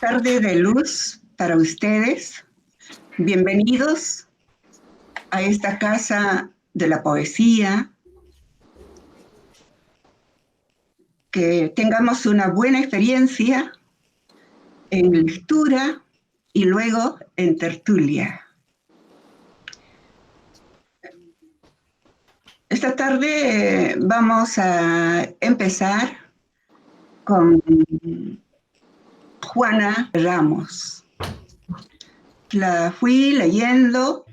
Tarde de luz para ustedes. Bienvenidos a esta casa de la poesía. Que tengamos una buena experiencia en lectura y luego en tertulia. Esta tarde vamos a empezar con Juana Ramos. La fui leyendo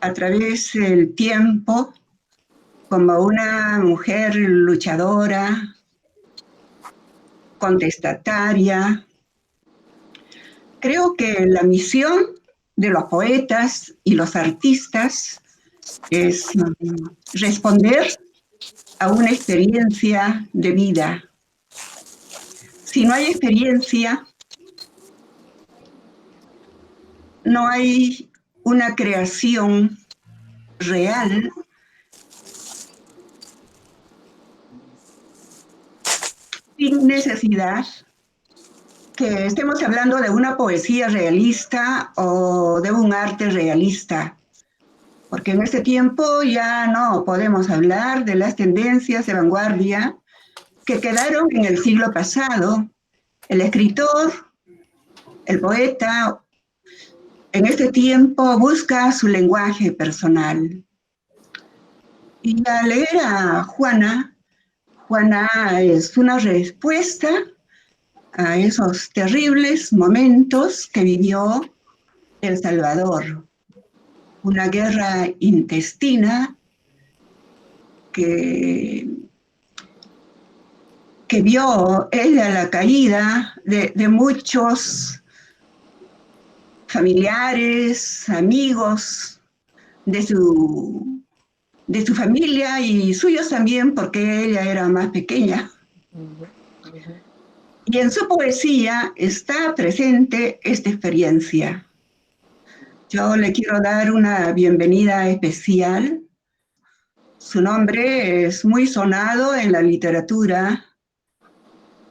a través del tiempo como una mujer luchadora, contestataria. Creo que la misión de los poetas y los artistas es responder a una experiencia de vida. Si no hay experiencia, no hay una creación real sin necesidad que estemos hablando de una poesía realista o de un arte realista, porque en este tiempo ya no podemos hablar de las tendencias de vanguardia que quedaron en el siglo pasado. El escritor, el poeta, en este tiempo busca su lenguaje personal. Y al leer a Juana es una respuesta a esos terribles momentos que vivió El Salvador. Una guerra intestina que vio ella la caída de muchos familiares, amigos de su familia y suyos también, porque ella era más pequeña. Y en su poesía está presente esta experiencia. Yo le quiero dar una bienvenida especial. Su nombre es muy sonado en la literatura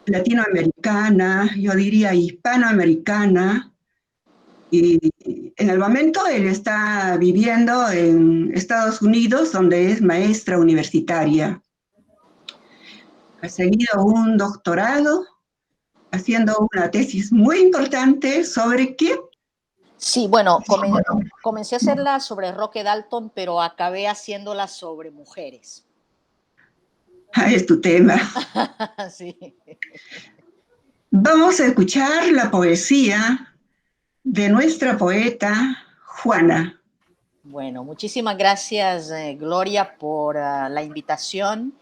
latinoamericana, yo diría hispanoamericana, y en el momento él está viviendo en Estados Unidos, donde es maestra universitaria. Ha seguido un doctorado, haciendo una tesis muy importante sobre qué. Sí, bueno, comencé a hacerla sobre Roque Dalton, pero acabé haciéndola sobre mujeres. Es tu tema. Sí. Vamos a escuchar la poesía de nuestra poeta Juana. Bueno, muchísimas gracias, Gloria, por la invitación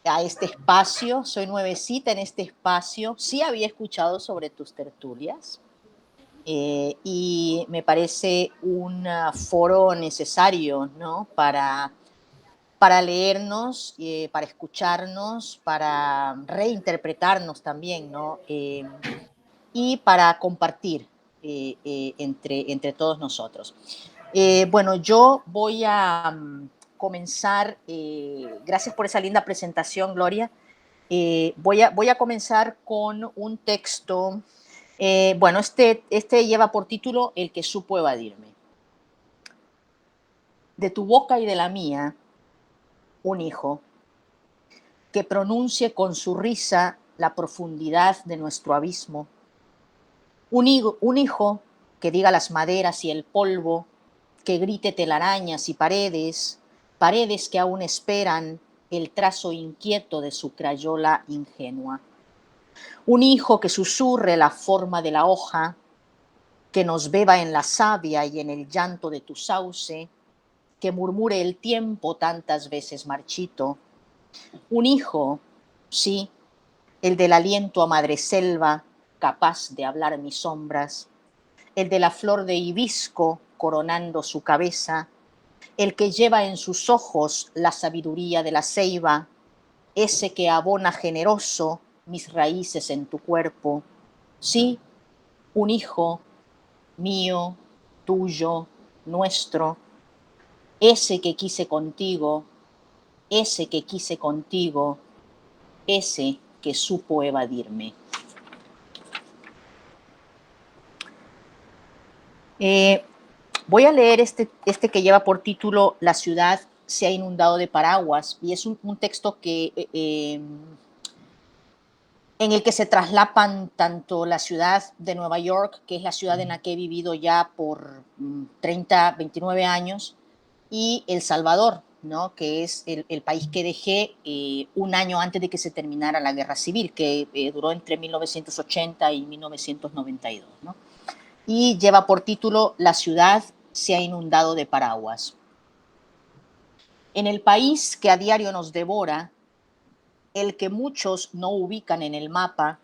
a este espacio. Soy nuevecita en este espacio. Sí había escuchado sobre tus tertulias y me parece un foro necesario, ¿no? Para leernos, para escucharnos, para reinterpretarnos también, ¿no? Y para compartir entre todos nosotros. Bueno, yo voy a comenzar, gracias por esa linda presentación, Gloria. Voy a comenzar con un texto, bueno, este lleva por título El que supo evadirme. De tu boca y de la mía, un hijo, que pronuncie con su risa la profundidad de nuestro abismo. Un hijo que diga las maderas y el polvo, que grite telarañas y paredes que aún esperan el trazo inquieto de su crayola ingenua. Un hijo que susurre la forma de la hoja, que nos beba en la savia y en el llanto de tu sauce, que murmure el tiempo tantas veces marchito. Un hijo, sí, el del aliento a madreselva, capaz de hablar mis sombras, el de la flor de hibisco coronando su cabeza, el que lleva en sus ojos la sabiduría de la ceiba, ese que abona generoso mis raíces en tu cuerpo. Sí, un hijo mío, tuyo, nuestro, ese que quise contigo, ese que quise contigo, ese que supo evadirme. Eh, Voy a leer este que lleva por título La ciudad se ha inundado de paraguas, y es un texto que, en el que se traslapan tanto la ciudad de Nueva York, que es la ciudad en la que he vivido ya por 30, 29 años, y El Salvador, ¿no? Que es el país que dejé un año antes de que se terminara la guerra civil, que duró entre 1980 y 1992, ¿no? Y lleva por título La ciudad se ha inundado de paraguas. En el país que a diario nos devora, el que muchos no ubican en el mapa,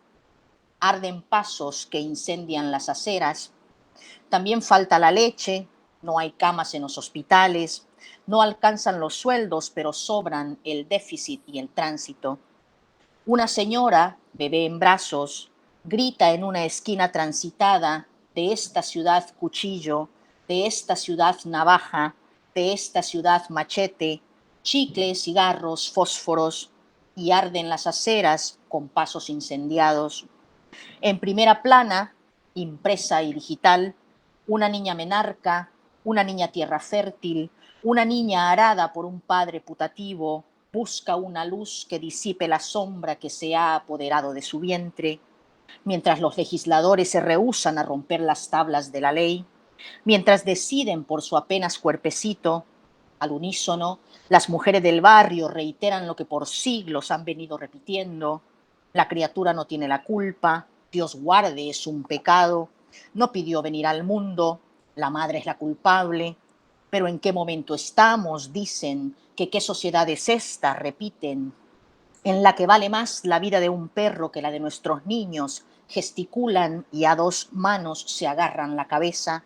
arden pasos que incendian las aceras, también falta la leche, no hay camas en los hospitales, no alcanzan los sueldos, pero sobran el déficit y el tránsito. Una señora, bebé en brazos, grita en una esquina transitada: de esta ciudad cuchillo, de esta ciudad navaja, de esta ciudad machete, chicles, cigarros, fósforos, y arden las aceras con pasos incendiados. En primera plana, impresa y digital, una niña menarca, una niña tierra fértil, una niña arada por un padre putativo, busca una luz que disipe la sombra que se ha apoderado de su vientre, mientras los legisladores se rehúsan a romper las tablas de la ley, mientras deciden por su apenas cuerpecito. Al unísono, las mujeres del barrio reiteran lo que por siglos han venido repitiendo: la criatura no tiene la culpa, Dios guarde, es un pecado, no pidió venir al mundo, la madre es la culpable. Pero ¿en qué momento estamos? Dicen. Que qué sociedad es esta, repiten, en la que vale más la vida de un perro que la de nuestros niños, gesticulan y a dos manos se agarran la cabeza.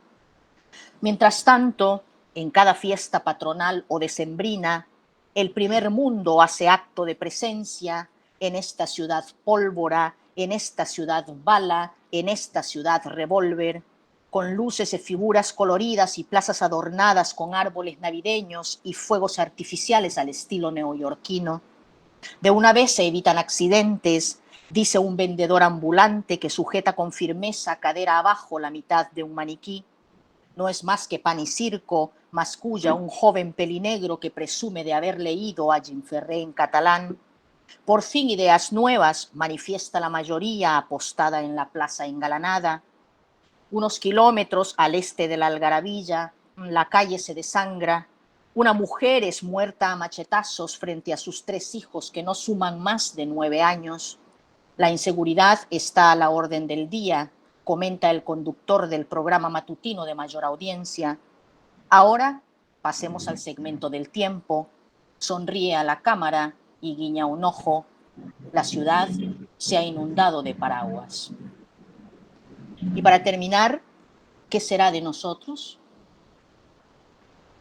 Mientras tanto, en cada fiesta patronal o decembrina, el primer mundo hace acto de presencia en esta ciudad pólvora, en esta ciudad bala, en esta ciudad revólver, con luces y figuras coloridas y plazas adornadas con árboles navideños y fuegos artificiales al estilo neoyorquino. De una vez se evitan accidentes, dice un vendedor ambulante que sujeta con firmeza cadera abajo la mitad de un maniquí. No es más que pan y circo, masculla un joven pelinegro que presume de haber leído a Jim Ferré en catalán. Por fin ideas nuevas, manifiesta la mayoría apostada en la plaza engalanada. Unos kilómetros al este de la Algarabilla, la calle se desangra. Una mujer es muerta a machetazos frente a sus 3 hijos que no suman más de 9 años. La inseguridad está a la orden del día, comenta el conductor del programa matutino de mayor audiencia. Ahora pasemos al segmento del tiempo. Sonríe a la cámara y guiña un ojo. La ciudad se ha inundado de paraguas. Y para terminar, ¿qué será de nosotros?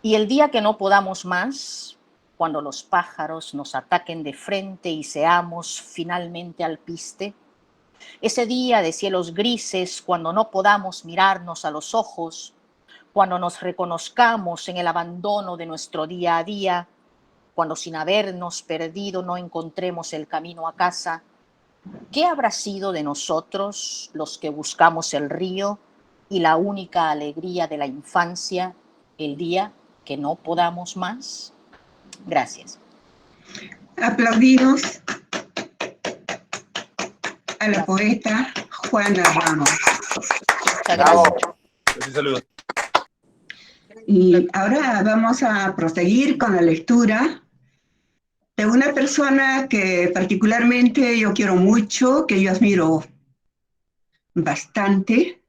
Y el día que no podamos más, cuando los pájaros nos ataquen de frente y seamos finalmente alpiste, ese día de cielos grises, cuando no podamos mirarnos a los ojos, cuando nos reconozcamos en el abandono de nuestro día a día, cuando sin habernos perdido no encontremos el camino a casa, ¿qué habrá sido de nosotros los que buscamos el río y la única alegría de la infancia, el día que no podamos más? Gracias. Aplaudimos a la poeta Juana Ramos. Muchas gracias. Saludos. Y ahora vamos a proseguir con la lectura de una persona que particularmente yo quiero mucho, que yo admiro bastante,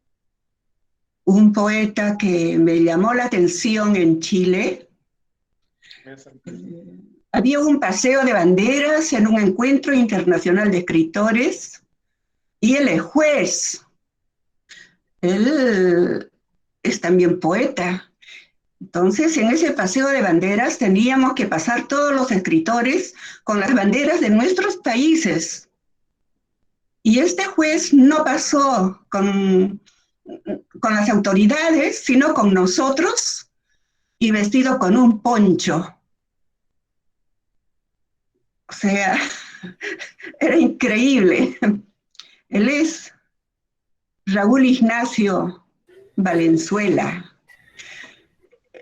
un poeta que me llamó la atención en Chile. Había un paseo de banderas en un encuentro internacional de escritores y él es juez. Él es también poeta. Entonces, en ese paseo de banderas teníamos que pasar todos los escritores con las banderas de nuestros países. Y este juez no pasó con las autoridades, sino con nosotros y vestido con un poncho. O sea, era increíble. Él es Raúl Ignacio Valenzuela.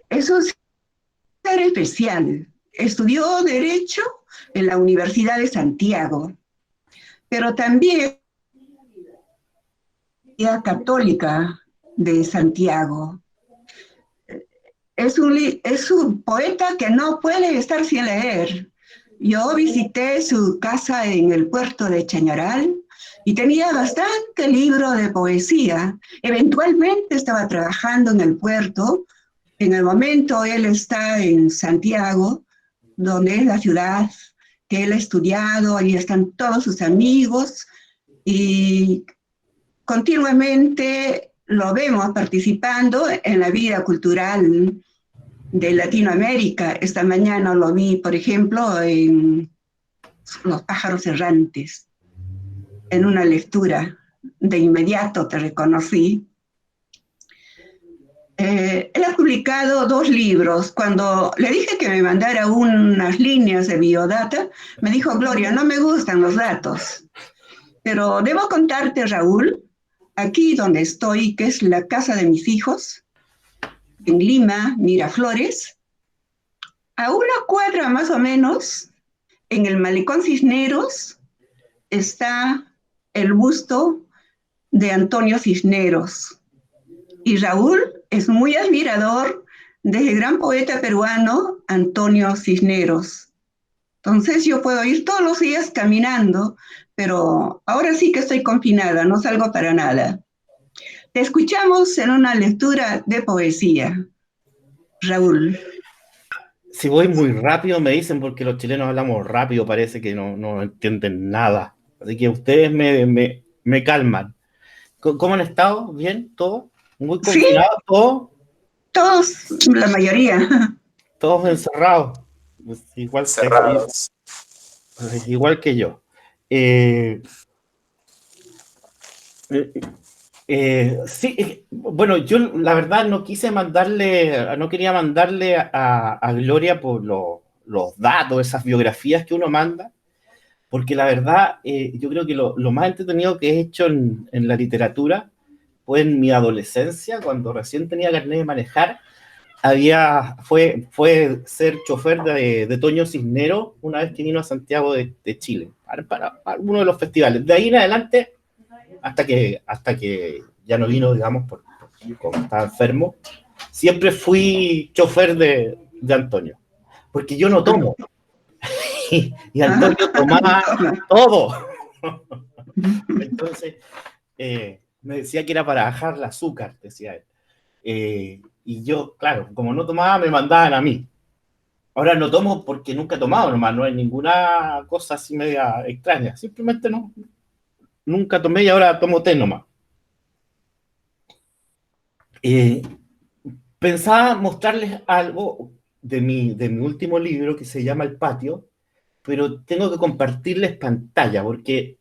Es un ser especial. Estudió Derecho en la Universidad de Santiago, pero también la Católica de Santiago. Es un poeta que no puede estar sin leer. Yo visité su casa en el puerto de Chañaral y tenía bastante libro de poesía. Eventualmente estaba trabajando en el puerto. En el momento él está en Santiago, donde es la ciudad que él ha estudiado, ahí están todos sus amigos y continuamente lo vemos participando en la vida cultural de Latinoamérica. Esta mañana lo vi, por ejemplo, en Los pájaros errantes, en una lectura. De inmediato te reconocí. Él ha publicado 2 libros. Cuando le dije que me mandara unas líneas de biodata, me dijo, Gloria, no me gustan los datos. Pero debo contarte, Raúl, aquí donde estoy, que es la casa de mis hijos, en Lima, Miraflores, a una cuadra más o menos, en el Malecón Cisneros, está el busto de Antonio Cisneros. Y Raúl es muy admirador del gran poeta peruano Antonio Cisneros. Entonces yo puedo ir todos los días caminando, pero ahora sí que estoy confinada, no salgo para nada. Te escuchamos en una lectura de poesía, Raúl. Si voy muy rápido me dicen porque los chilenos hablamos rápido, parece que no entienden nada. Así que ustedes me calman. ¿Cómo han estado? ¿Bien? ¿Todo? ¿Muy Sí, confinados? ¿Todo? todos, la mayoría. ¿Todos encerrados? Pues igual que yo. Eh, eh, sí, bueno, yo la verdad no quería mandarle a Gloria por los datos, esas biografías que uno manda, porque la verdad yo creo que lo más entretenido que he hecho en la literatura fue en mi adolescencia, cuando recién tenía carnet de manejar, fue ser chofer de Toño Cisneros una vez que vino a Santiago de Chile, para uno de los festivales. De ahí en adelante, hasta que ya no vino, digamos, como estaba enfermo, siempre fui chofer de Antonio, porque yo no tomo, y Antonio tomaba todo. Entonces, me decía que era para bajar el azúcar, decía él. Y yo, claro, como no tomaba, me mandaban a mí. Ahora no tomo porque nunca he tomado nomás, no hay ninguna cosa así media extraña. Simplemente nunca tomé y ahora tomo té nomás. Eh, Pensaba mostrarles algo de mi último libro que se llama El Patio, pero tengo que compartirles pantalla porque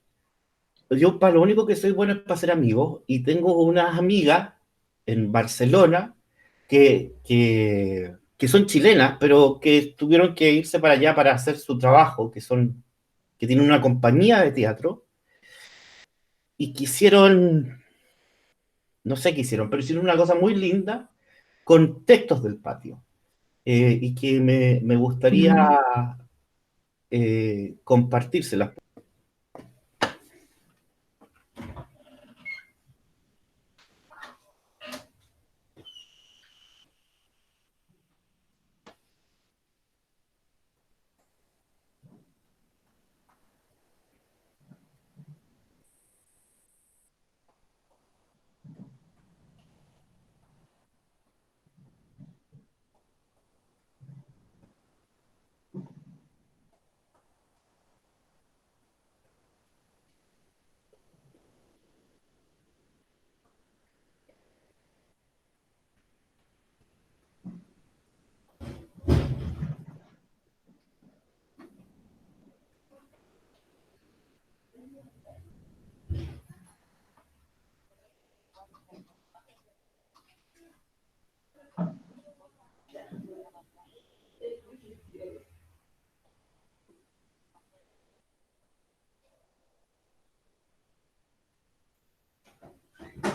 yo para lo único que soy bueno es para ser amigos y tengo unas amigas en Barcelona que son chilenas, pero que tuvieron que irse para allá para hacer su trabajo, que tienen una compañía de teatro y quisieron, no sé qué hicieron, pero hicieron una cosa muy linda con textos del patio y que me gustaría compartírselas.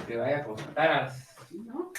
Te vaya a costar así, ¿no?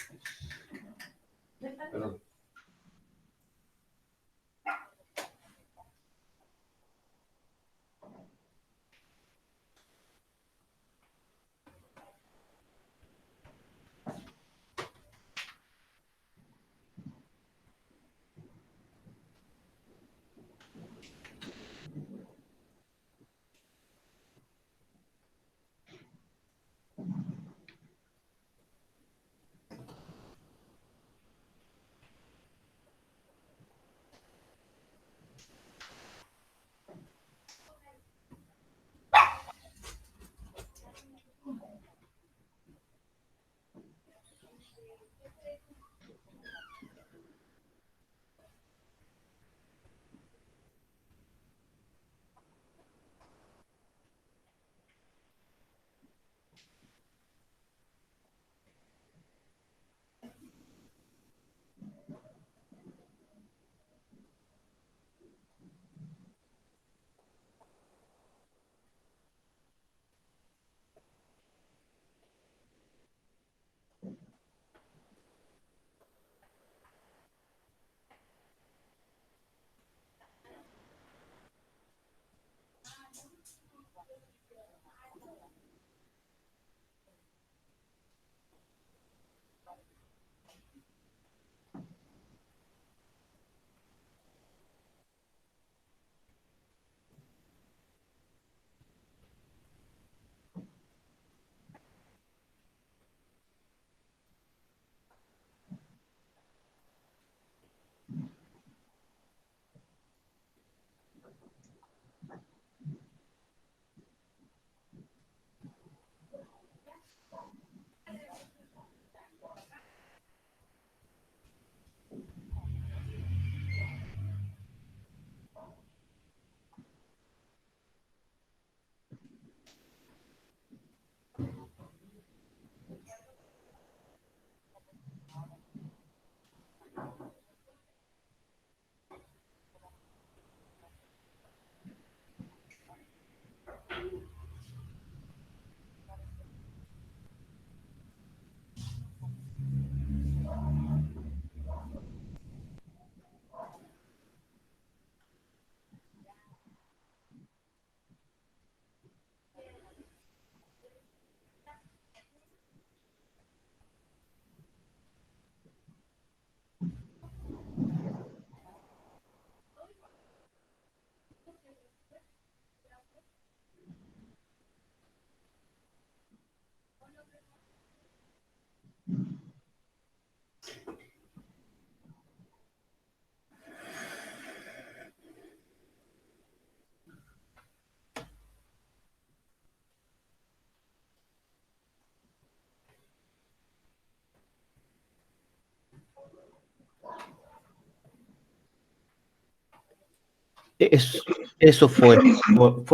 Eso, eso fue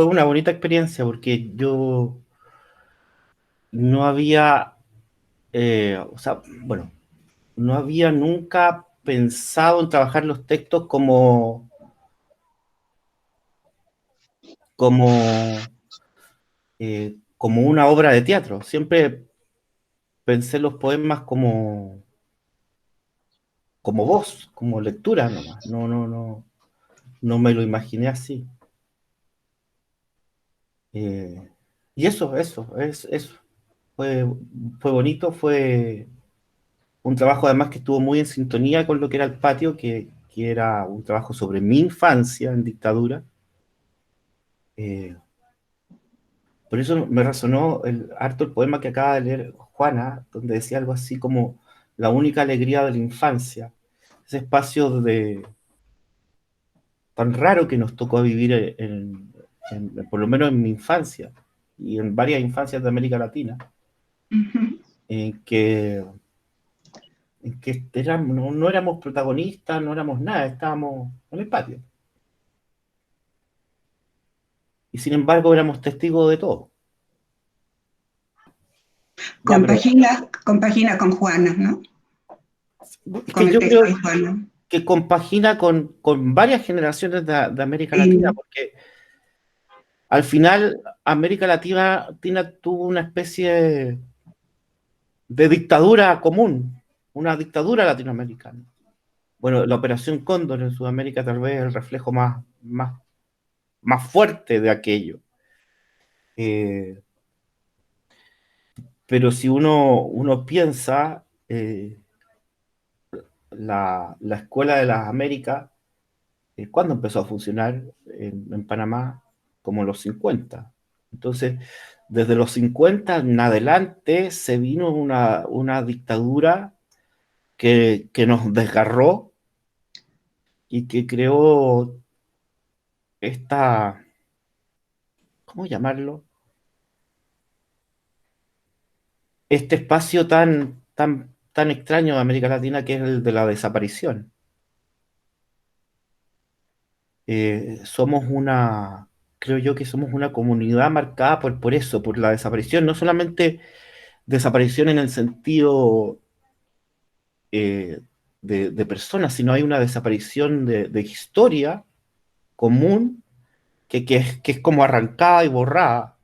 una bonita experiencia porque yo no había, o sea, bueno, no había nunca pensado en trabajar los textos como, como una obra de teatro. Siempre pensé los poemas como voz, como lectura nomás. No me lo imaginé así. Y eso. Fue, fue bonito, fue un trabajo además que estuvo muy en sintonía con lo que era el patio, que era un trabajo sobre mi infancia en dictadura. Eh, por eso me resonó harto el poema que acaba de leer Juana, donde decía algo así como la única alegría de la infancia, ese espacio tan raro que nos tocó vivir por lo menos en mi infancia y en varias infancias de América Latina, Ujú. en que no éramos protagonistas, no éramos nada, estábamos en el patio. Y sin embargo éramos testigos de todo. Ya, pero Compagina con Juana, ¿no? es Con que el yo texto creo de Juana. que compagina con varias generaciones de América Latina, Y, porque al final América Latina tuvo una especie de dictadura común, una dictadura latinoamericana. Bueno, la Operación Cóndor en Sudamérica tal vez es el reflejo más fuerte de aquello. Eh, pero si uno piensa, la Escuela de las Américas, ¿cuándo empezó a funcionar en Panamá? Como en los 50. Entonces, desde los 50 en adelante se vino una dictadura que nos desgarró y que creó esta, ¿cómo llamarlo? Este espacio tan extraño de América Latina que es el de la desaparición. Somos creo yo que somos una comunidad marcada por eso, por la desaparición, no solamente desaparición en el sentido eh, de personas, sino hay una desaparición de historia común que es como arrancada y borrada,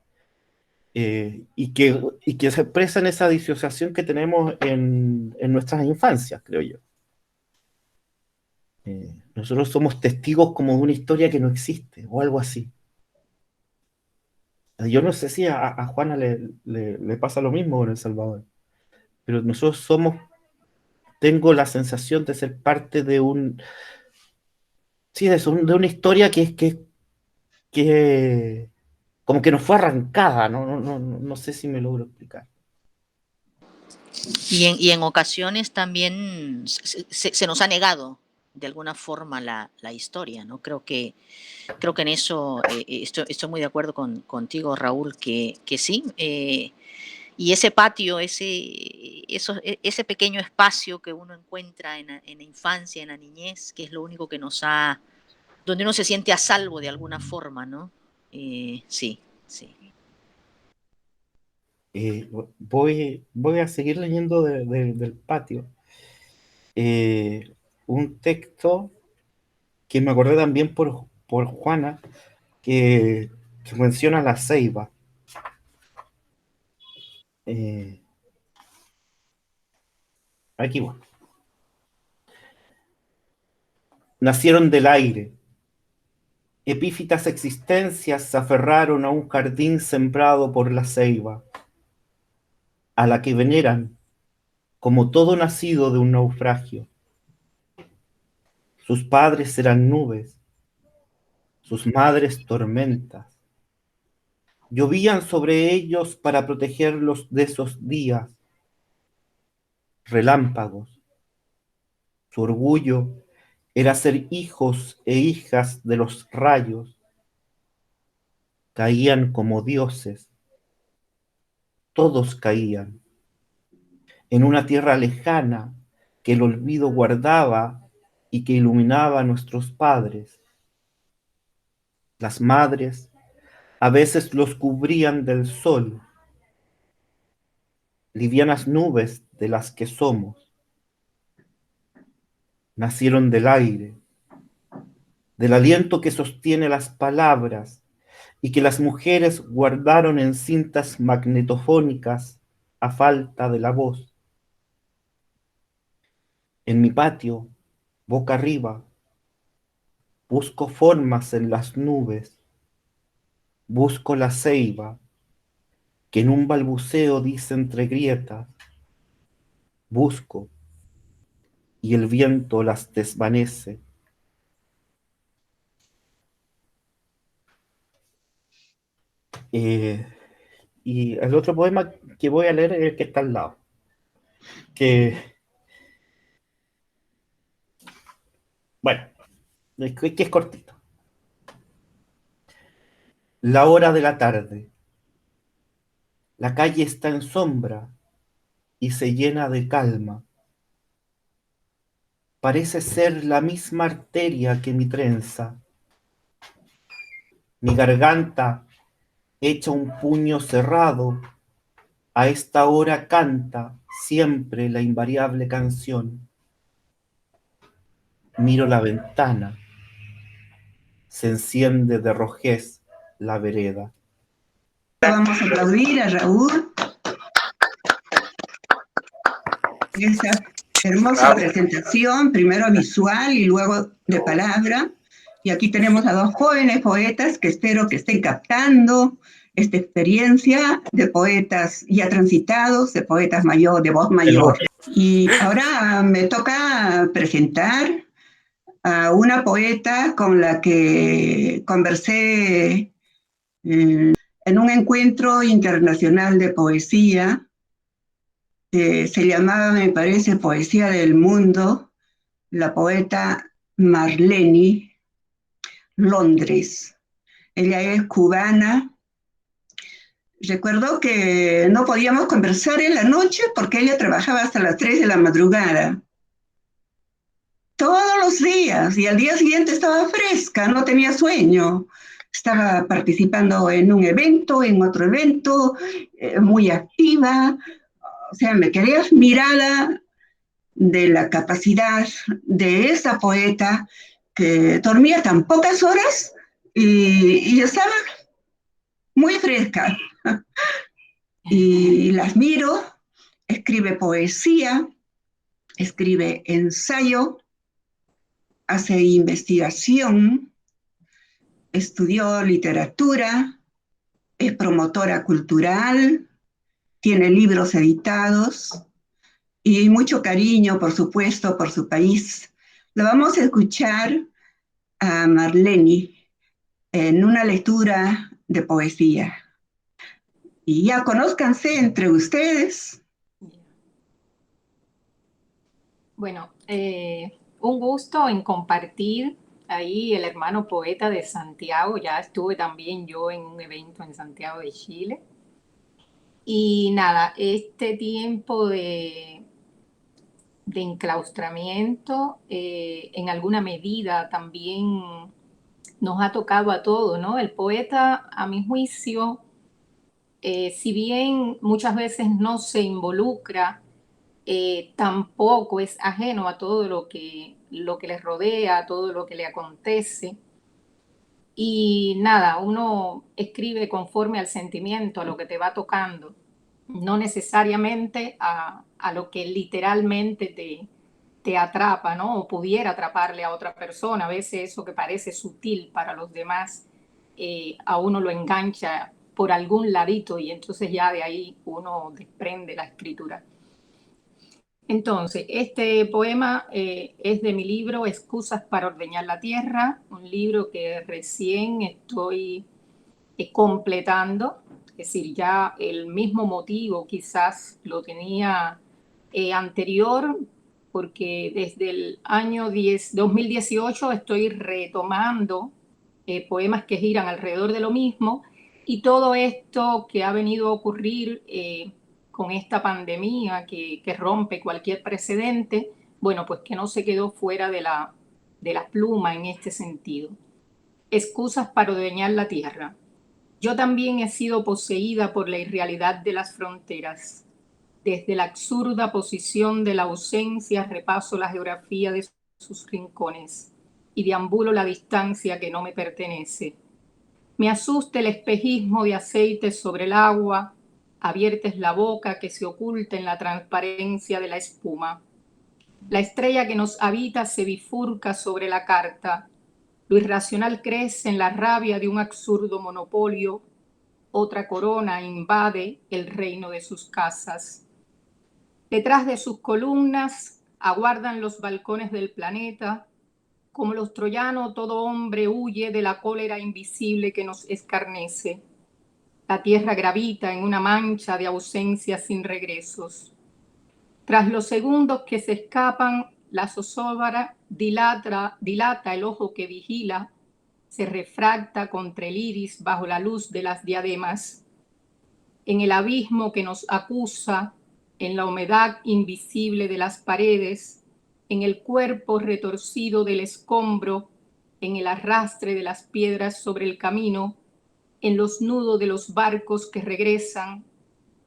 y que se expresa en esa disociación que tenemos en nuestras infancias, creo yo. Nosotros somos testigos como de una historia que no existe, o algo así. Yo no sé si a Juana le pasa lo mismo con El Salvador, pero nosotros tengo la sensación de ser parte sí, de una historia que como que nos fue arrancada, no sé si me logro explicar. Y en ocasiones también se nos ha negado de alguna forma la historia, ¿no? Creo que en eso estoy muy de acuerdo contigo, Raúl, que sí. Y ese patio, ese pequeño espacio que uno encuentra en la infancia, en la niñez, que es lo único que donde uno se siente a salvo de alguna forma, ¿no? Sí, sí. Voy a seguir leyendo del patio. Un texto que me acordé también por Juana, que menciona la ceiba. Eh, Aquí va. Nacieron del aire. Epífitas existencias se aferraron a un jardín sembrado por la ceiba, a la que veneran como todo nacido de un naufragio. Sus padres eran nubes, sus madres tormentas. Llovían sobre ellos para protegerlos de esos días, relámpagos. Su orgullo era ser hijos e hijas de los rayos. Caían como dioses, todos caían, en una tierra lejana que el olvido guardaba y que iluminaba a nuestros padres. Las madres a veces los cubrían del sol, livianas nubes de las que somos. Nacieron del aire, del aliento que sostiene las palabras y que las mujeres guardaron en cintas magnetofónicas a falta de la voz. En mi patio, boca arriba, busco formas en las nubes, busco la ceiba que en un balbuceo dice entre grietas, busco, y el viento las desvanece. Eh, y el otro poema que voy a leer es el que está al lado, que, bueno, que es cortito. La hora de la tarde. La calle está en sombra y se llena de calma. Parece ser la misma arteria que mi trenza. Mi garganta, hecha un puño cerrado, a esta hora canta siempre la invariable canción. Miro la ventana, se enciende de rojez la vereda. Vamos a aplaudir a Raúl. Esa Hermosa presentación, primero visual y luego de palabra. Y aquí tenemos a dos jóvenes poetas que espero que estén captando esta experiencia de poetas ya transitados, de poetas mayor, de voz mayor. Y ahora me toca presentar a una poeta con la que conversé en un encuentro internacional de poesía. Se llamaba, me parece, Poesía del Mundo, la poeta Marlene Londres. Ella es cubana. Recuerdo que no podíamos conversar en la noche porque ella trabajaba hasta las 3 de la madrugada. Todos los días, y al día siguiente estaba fresca, no tenía sueño. Estaba participando en un evento, en otro evento, muy activa. O sea, me quedé admirada de la capacidad de esa poeta que dormía tan pocas horas y estaba muy fresca. Y la admiro, escribe poesía, escribe ensayo, hace investigación, estudió literatura, es promotora cultural, tiene libros editados y mucho cariño, por supuesto, por su país. Lo vamos a escuchar a Marlene en una lectura de poesía. Y ya conózcanse entre ustedes. Bueno, un gusto en compartir ahí el hermano poeta de Santiago. Ya estuve también yo en un evento en Santiago de Chile. Y nada, este tiempo de enclaustramiento en alguna medida también nos ha tocado a todos, ¿no? El poeta, a mi juicio, si bien muchas veces no se involucra, tampoco es ajeno a todo lo que le rodea, a todo lo que le acontece. Y nada, uno escribe conforme al sentimiento, a lo que te va tocando, no necesariamente a lo que literalmente te atrapa, ¿no? O pudiera atraparle a otra persona. A veces eso que parece sutil para los demás, a uno lo engancha por algún ladito y entonces ya de ahí uno desprende la escritura. Entonces, este poema es de mi libro Excusas para ordeñar la tierra, un libro que recién estoy completando, es decir, ya el mismo motivo quizás lo tenía anterior, porque desde el año 2018 estoy retomando poemas que giran alrededor de lo mismo, y todo esto que ha venido a ocurrir con esta pandemia que rompe cualquier precedente, bueno, pues que no se quedó fuera de la pluma en este sentido. Excusas para ordeñar la tierra. Yo también he sido poseída por la irrealidad de las fronteras. Desde la absurda posición de la ausencia repaso la geografía de sus rincones y deambulo la distancia que no me pertenece. Me asusta el espejismo de aceite sobre el agua, abierta es la boca que se oculta en la transparencia de la espuma. La estrella que nos habita se bifurca sobre la carta. Lo irracional crece en la rabia de un absurdo monopolio. Otra corona invade el reino de sus casas. Detrás de sus columnas aguardan los balcones del planeta. Como los troyanos, todo hombre huye de la cólera invisible que nos escarnece. La tierra gravita en una mancha de ausencia sin regresos. Tras los segundos que se escapan, la zozobra dilata el ojo que vigila, se refracta contra el iris bajo la luz de las diademas. En el abismo que nos acusa, en la humedad invisible de las paredes, en el cuerpo retorcido del escombro, en el arrastre de las piedras sobre el camino, en los nudos de los barcos que regresan,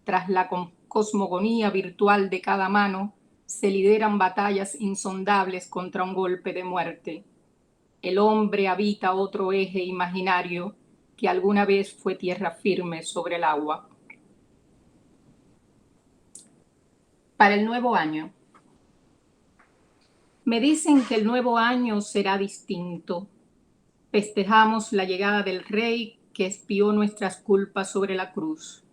tras la cosmogonía virtual de cada mano, se lideran batallas insondables contra un golpe de muerte. El hombre habita otro eje imaginario que alguna vez fue tierra firme sobre el agua. Para el nuevo año. Me dicen que el nuevo año será distinto. Festejamos la llegada del Rey que expió nuestras culpas sobre la cruz.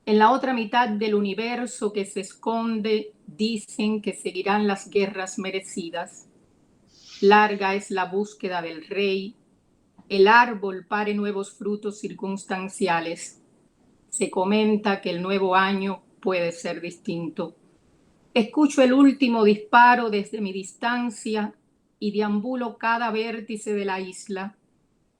En la otra mitad del universo que se esconde, dicen que seguirán las guerras merecidas. Larga es la búsqueda del Rey. El árbol pare nuevos frutos circunstanciales. Se comenta que el nuevo año puede ser distinto. Escucho el último disparo desde mi distancia y deambulo cada vértice de la isla,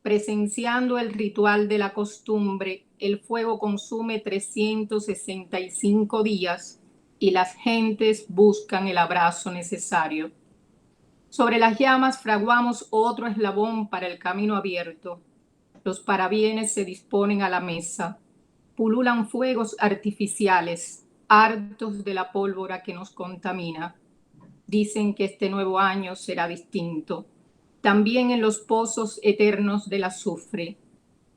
presenciando el ritual de la costumbre. El fuego consume 365 días y las gentes buscan el abrazo necesario. Sobre las llamas fraguamos otro eslabón para el camino abierto. Los parabienes se disponen a la mesa. Pululan fuegos artificiales, hartos de la pólvora que nos contamina. Dicen que este nuevo año será distinto. También en los pozos eternos del azufre.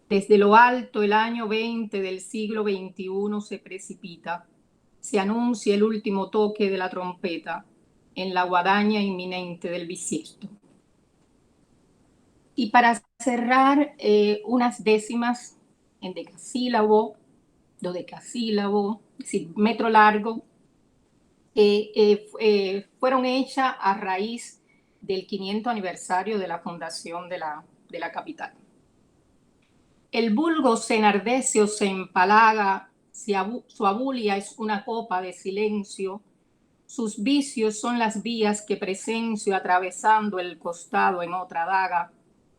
Desde lo alto, el año 20 del siglo XXI se precipita. Se anuncia el último toque de la trompeta en la guadaña inminente del bisiesto. Y para cerrar, unas décimas en decasílabo, dodecasílabo, es decir, metro largo, fueron hechas a raíz del 500 aniversario de la fundación de la capital. El vulgo se enardece o se empalaga, su abulia es una copa de silencio, sus vicios son las vías que presencio atravesando el costado en otra daga.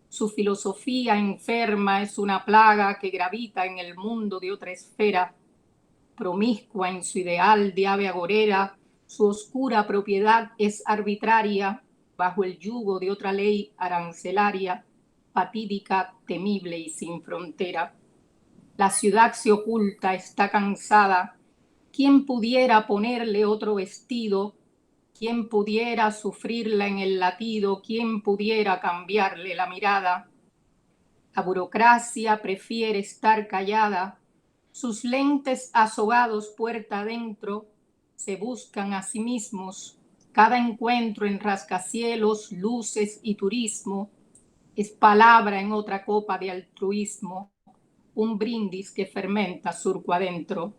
Su filosofía enferma es una plaga que gravita en el mundo de otra esfera. Promiscua en su ideal de ave agorera, su oscura propiedad es arbitraria bajo el yugo de otra ley arancelaria, fatídica, temible y sin frontera. La ciudad se oculta, está cansada. ¿Quién pudiera ponerle otro vestido? ¿Quién pudiera sufrirla en el latido? ¿Quién pudiera cambiarle la mirada? La burocracia prefiere estar callada. Sus lentes azogados puerta adentro se buscan a sí mismos. Cada encuentro en rascacielos, luces y turismo es palabra en otra copa de altruismo, un brindis que fermenta surco adentro.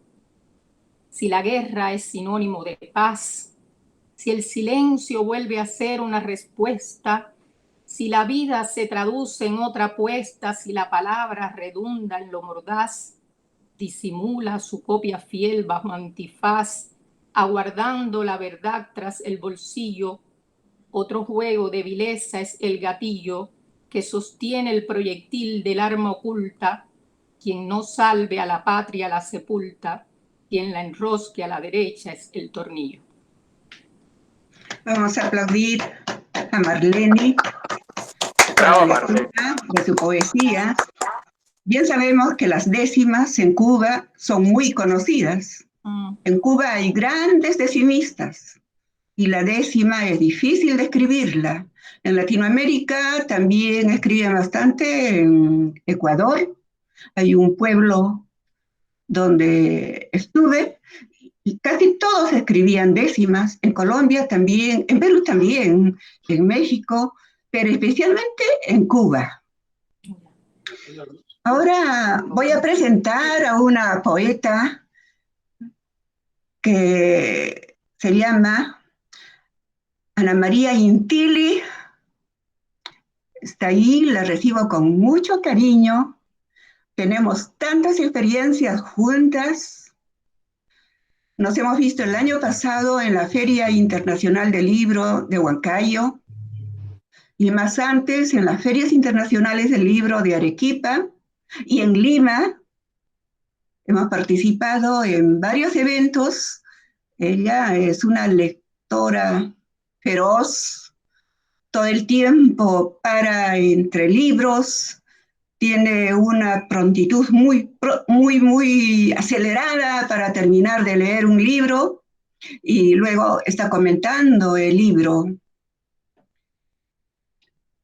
Si la guerra es sinónimo de paz, si el silencio vuelve a ser una respuesta, si la vida se traduce en otra apuesta, si la palabra redunda en lo mordaz, disimula su copia fiel bajo antifaz, aguardando la verdad tras el bolsillo, otro juego de vileza es el gatillo que sostiene el proyectil del arma oculta. Quien no salve a la patria la sepulta, quien la enrosque a la derecha es el tornillo. Vamos a aplaudir a Marlene Bravo, Marlene. de su poesía. Bien sabemos que las décimas en Cuba son muy conocidas. En Cuba hay grandes decimistas y la décima es difícil de escribirla. En Latinoamérica también escriben bastante. En Ecuador hay un pueblo donde estuve y casi todos escribían décimas. En Colombia también, en Perú también, en México, pero especialmente en Cuba. Ahora voy a presentar a una poeta que se llama Ana María Intili. Está ahí, la recibo con mucho cariño. Tenemos tantas experiencias juntas. Nos hemos visto el año pasado en la Feria Internacional del Libro de Huancayo y más antes en las Ferias Internacionales del Libro de Arequipa y en Lima. Hemos participado en varios eventos. Ella es una lectora feroz, todo el tiempo para entre libros, tiene una prontitud muy acelerada para terminar de leer un libro y luego está comentando el libro.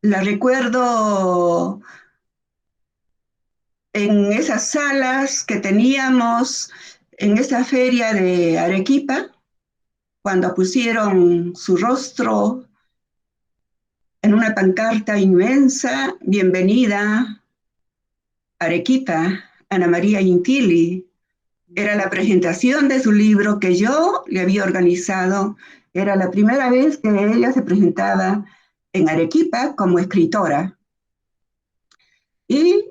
La recuerdo en esas salas que teníamos en esa feria de Arequipa, cuando pusieron su rostro en una pancarta inmensa, bienvenida Arequipa, Ana María Gentili. Era la presentación de su libro que yo le había organizado. Era la primera vez que ella se presentaba en Arequipa como escritora. Y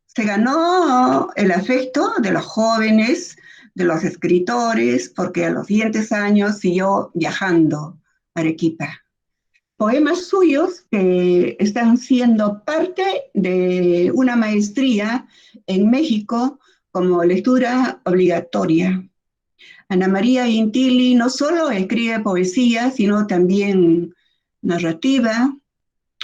se ganó el afecto de los jóvenes, de los escritores, porque a los siguientes años siguió viajando a Arequipa. Poemas suyos que están siendo parte de una maestría en México como lectura obligatoria. Ana María Gentili no solo escribe poesía, sino también narrativa,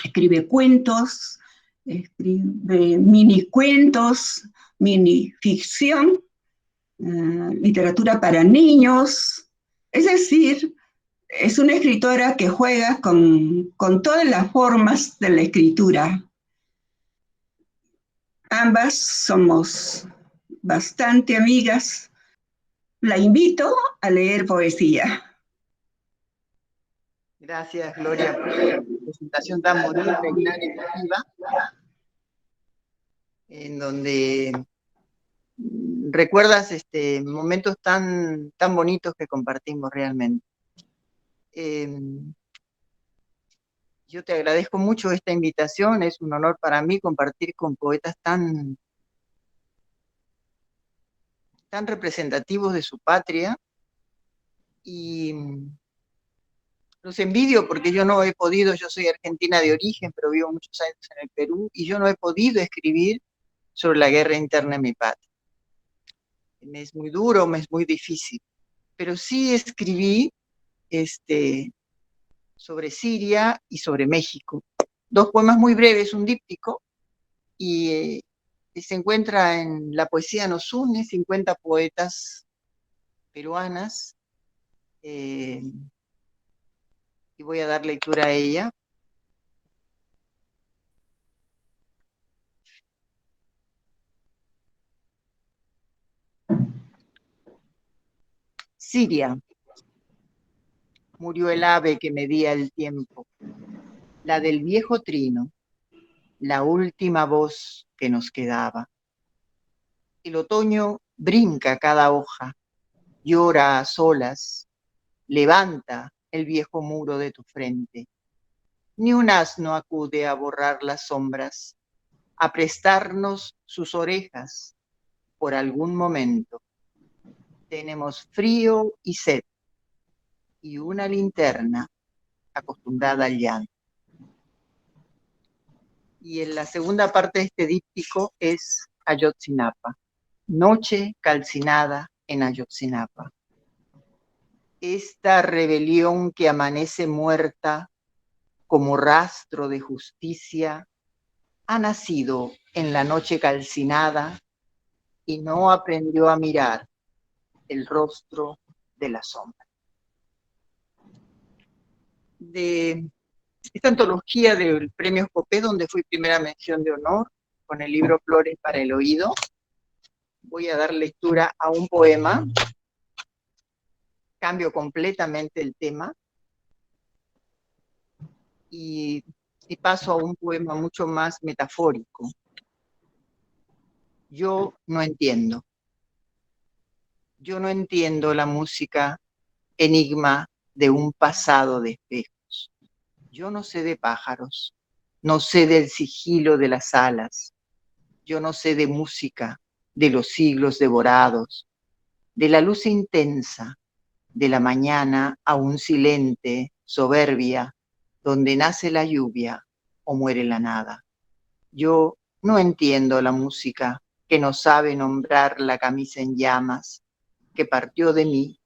escribe cuentos, escribe mini cuentos, mini ficción, literatura para niños. Es decir, es una escritora que juega con todas las formas de la escritura. Ambas somos bastante amigas. La invito a leer poesía. Gracias, Gloria, por la presentación tan bonita y tan emotiva, en donde recuerdas momentos tan bonitos que compartimos realmente. Yo te agradezco mucho esta invitación, es un honor para mí compartir con poetas tan representativos de su patria, y los envidio porque yo no he podido, yo soy argentina de origen, pero vivo muchos años en el Perú, y yo no he podido escribir sobre la guerra interna en mi patria. Me es muy duro, me es muy difícil, pero sí escribí sobre Siria y sobre México. 2 poemas muy breves, un díptico, y se encuentra en La poesía nos une, 50 poetas peruanas, y voy a dar lectura a ella. Siria. Murió el ave que medía el tiempo, la del viejo trino, la última voz que nos quedaba. El otoño brinca cada hoja, llora a solas, levanta el viejo muro de tu frente. Ni un asno acude a borrar las sombras, a prestarnos sus orejas por algún momento. Tenemos frío y sed, y una linterna acostumbrada al llanto. Y en la segunda parte de este díptico es Ayotzinapa. Noche calcinada en Ayotzinapa. Esta rebelión que amanece muerta como rastro de justicia ha nacido en la noche calcinada y no aprendió a mirar el rostro de la sombra. De esta antología del Premio Scopé, donde fui primera mención de honor con el libro Flores para el Oído, voy a dar lectura a un poema. Cambio completamente el tema y paso a un poema mucho más metafórico. Yo no entiendo. Yo no entiendo la música enigma de un pasado de espejos. Yo no sé de pájaros, no sé del sigilo de las alas. Yo no sé de música, de los siglos devorados, de la luz intensa, de la mañana aún silente, soberbia, donde nace la lluvia o muere la nada. Yo no entiendo la música que no sabe nombrar la camisa en llamas, que partió de mí,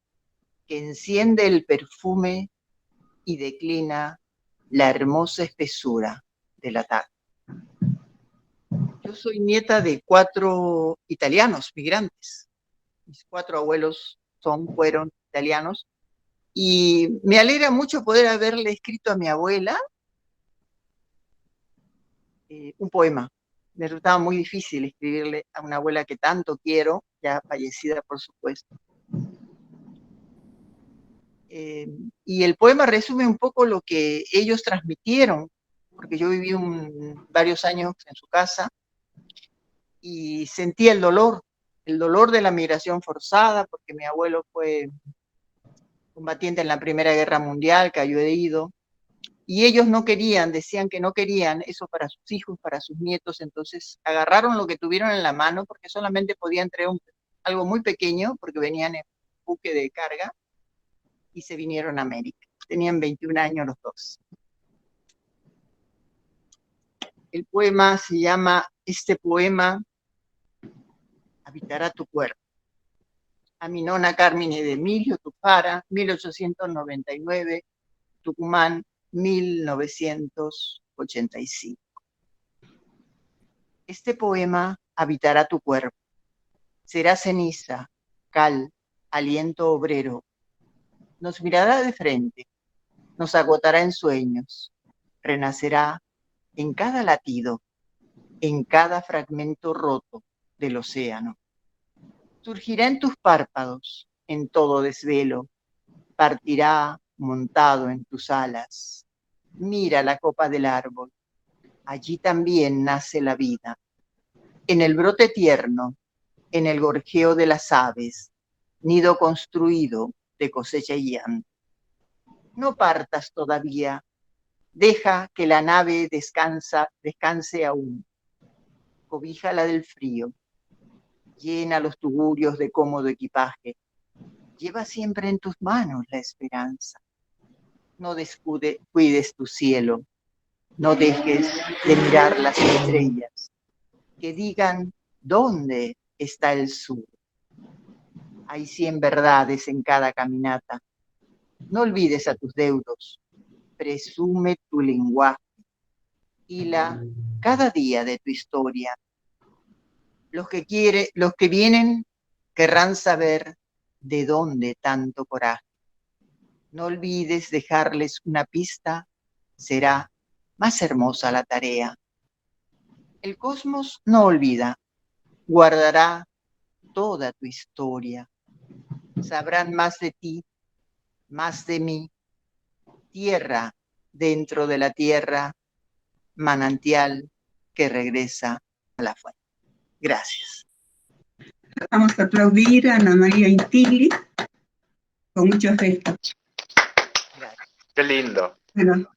que enciende el perfume y declina la hermosa espesura de la tarde. Yo soy nieta de 4 italianos migrantes. Mis 4 abuelos fueron italianos, y me alegra mucho poder haberle escrito a mi abuela un poema. Me resultaba muy difícil escribirle a una abuela que tanto quiero, ya fallecida por supuesto. Y el poema resume un poco lo que ellos transmitieron porque yo viví varios años en su casa y sentí el dolor de la migración forzada, porque mi abuelo fue combatiente en la Primera Guerra Mundial, cayó herido, y ellos no querían, decían que no querían eso para sus hijos, para sus nietos, entonces agarraron lo que tuvieron en la mano, porque solamente podían traer algo muy pequeño, porque venían en buque de carga, y se vinieron a América. Tenían 21 años los dos. El poema se llama, este poema, Habitará tu cuerpo. A mi nona Carmine de Emilio Tufara, 1899, Tucumán, 1985. Este poema habitará tu cuerpo. Será ceniza, cal, aliento obrero. Nos mirará de frente, nos agotará en sueños, renacerá en cada latido, en cada fragmento roto del océano. Surgirá en tus párpados, en todo desvelo, partirá montado en tus alas. Mira la copa del árbol, allí también nace la vida. En el brote tierno, en el gorjeo de las aves, nido construido de cosecha y llanto. No partas todavía, deja que la nave descanse aún. Cobíjala del frío, llena los tugurios de cómodo equipaje. Lleva siempre en tus manos la esperanza. No descuides tu cielo, no dejes de mirar las estrellas, que digan dónde está el sur. Hay 100 verdades en cada caminata. No olvides a tus deudos, presume tu lenguaje, hila cada día de tu historia. Los que vienen querrán saber de dónde tanto coraje. No olvides dejarles una pista, será más hermosa la tarea. El cosmos no olvida, guardará toda tu historia. Sabrán más de ti, más de mí. Tierra dentro de la tierra, manantial que regresa a la fuente. Gracias. Vamos a aplaudir a Ana María Intigli con mucho afecto. Gracias. Qué lindo. Bueno,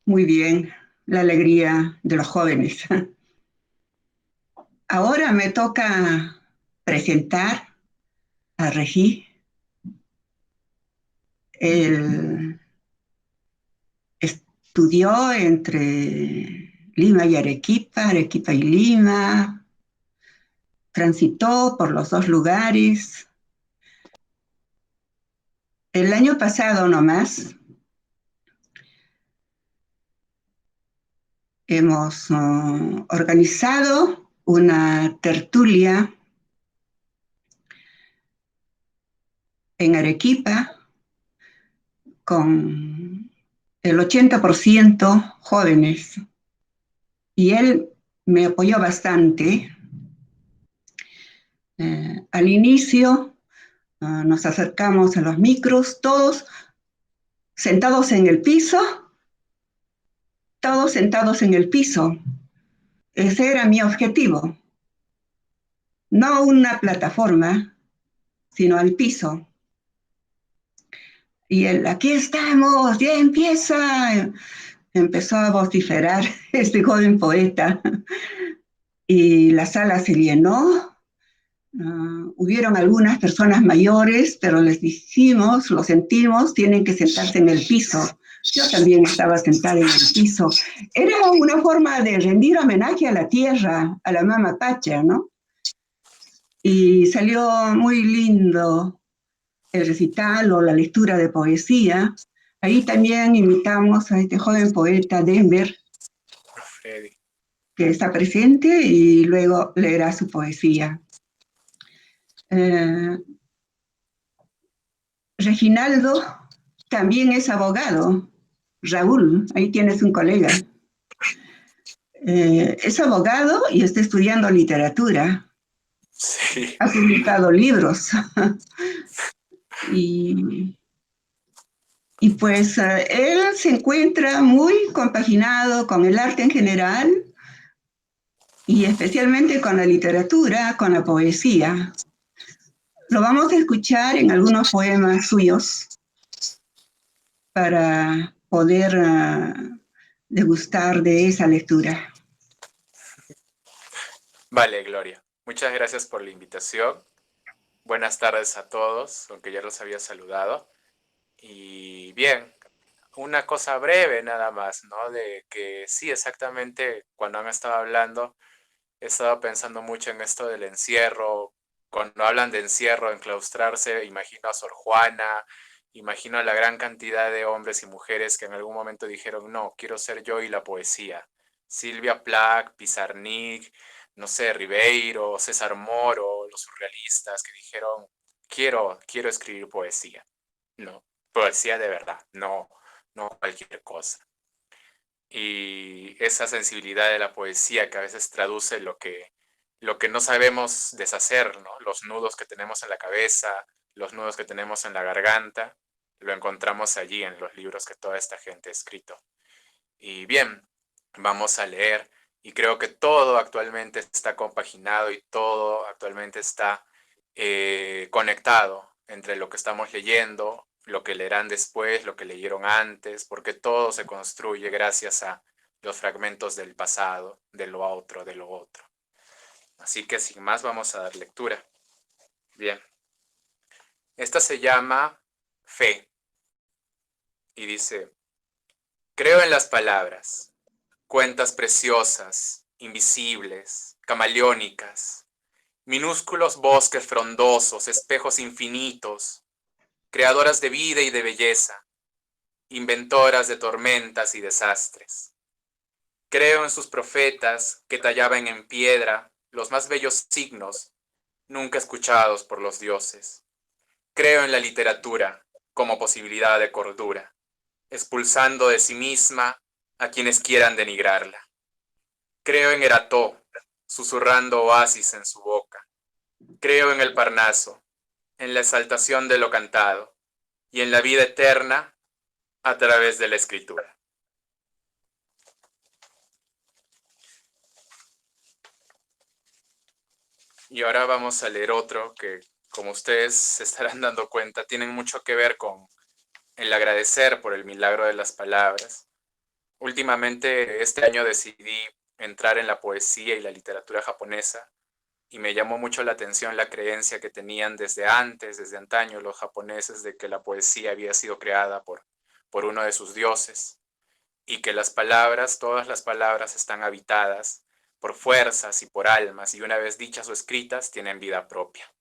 muy bien, la alegría de los jóvenes. Ahora me toca presentar a Regí. Él estudió entre Lima y Arequipa, Arequipa y Lima, transitó por los dos lugares. El año pasado nomás hemos organizado una tertulia en Arequipa con el 80% jóvenes, y él me apoyó bastante. Al inicio nos acercamos a los micros, todos sentados en el piso, todos sentados en el piso. Ese era mi objetivo, no una plataforma, sino al piso. Y él, aquí estamos, ya empieza. Empezó a vociferar este joven poeta y la sala se llenó. Hubieron algunas personas mayores, pero les dijimos, lo sentimos, tienen que sentarse en el piso. Yo también estaba sentada en el piso. Era una forma de rendir homenaje a la tierra, a la Mama Pacha, ¿no? Y salió muy lindo el recital o la lectura de poesía. Ahí también invitamos a este joven poeta Denver, que está presente, y luego leerá su poesía. Reginaldo también es abogado. Raúl, ahí tienes un colega. Es abogado y está estudiando literatura. Sí. Ha publicado libros. Y Y pues él se encuentra muy compaginado con el arte en general y especialmente con la literatura, con la poesía. Lo vamos a escuchar en algunos poemas suyos para poder degustar de esa lectura. Vale, Gloria. Muchas gracias por la invitación. Buenas tardes a todos, aunque ya los había saludado. Y bien, una cosa breve nada más, ¿no? De que sí, exactamente cuando han estado hablando, he estado pensando mucho en esto del encierro. Cuando hablan de encierro, enclaustrarse, imagino a Sor Juana, imagino a la gran cantidad de hombres y mujeres que en algún momento dijeron, no, quiero ser yo y la poesía. Silvia Plath, Pizarnik, no sé, Ribeiro, César Moro, los surrealistas que dijeron, quiero escribir poesía. No, poesía de verdad, no cualquier cosa. Y esa sensibilidad de la poesía que a veces traduce lo que no sabemos deshacer, ¿no? Los nudos que tenemos en la cabeza, los nudos que tenemos en la garganta, lo encontramos allí en los libros que toda esta gente ha escrito. Y bien, vamos a leer, y creo que todo actualmente está compaginado y todo actualmente está conectado entre lo que estamos leyendo, lo que leerán después, lo que leyeron antes, porque todo se construye gracias a los fragmentos del pasado, de lo otro, de lo otro. Así que sin más vamos a dar lectura. Bien. Esta se llama Fe. Y dice, creo en las palabras, cuentas preciosas, invisibles, camaleónicas, minúsculos bosques frondosos, espejos infinitos, creadoras de vida y de belleza, inventoras de tormentas y desastres. Creo en sus profetas que tallaban en piedra los más bellos signos nunca escuchados por los dioses. Creo en la literatura como posibilidad de cordura, expulsando de sí misma a quienes quieran denigrarla. Creo en Erató, susurrando oasis en su boca. Creo en el Parnaso, en la exaltación de lo cantado, y en la vida eterna a través de la escritura. Y ahora vamos a leer otro que, como ustedes se estarán dando cuenta, tienen mucho que ver con el agradecer por el milagro de las palabras. Últimamente, este año decidí entrar en la poesía y la literatura japonesa, y me llamó mucho la atención la creencia que tenían desde antaño, los japoneses, de que la poesía había sido creada por uno de sus dioses, y que las palabras, todas las palabras están habitadas por fuerzas y por almas, y una vez dichas o escritas, tienen vida propia.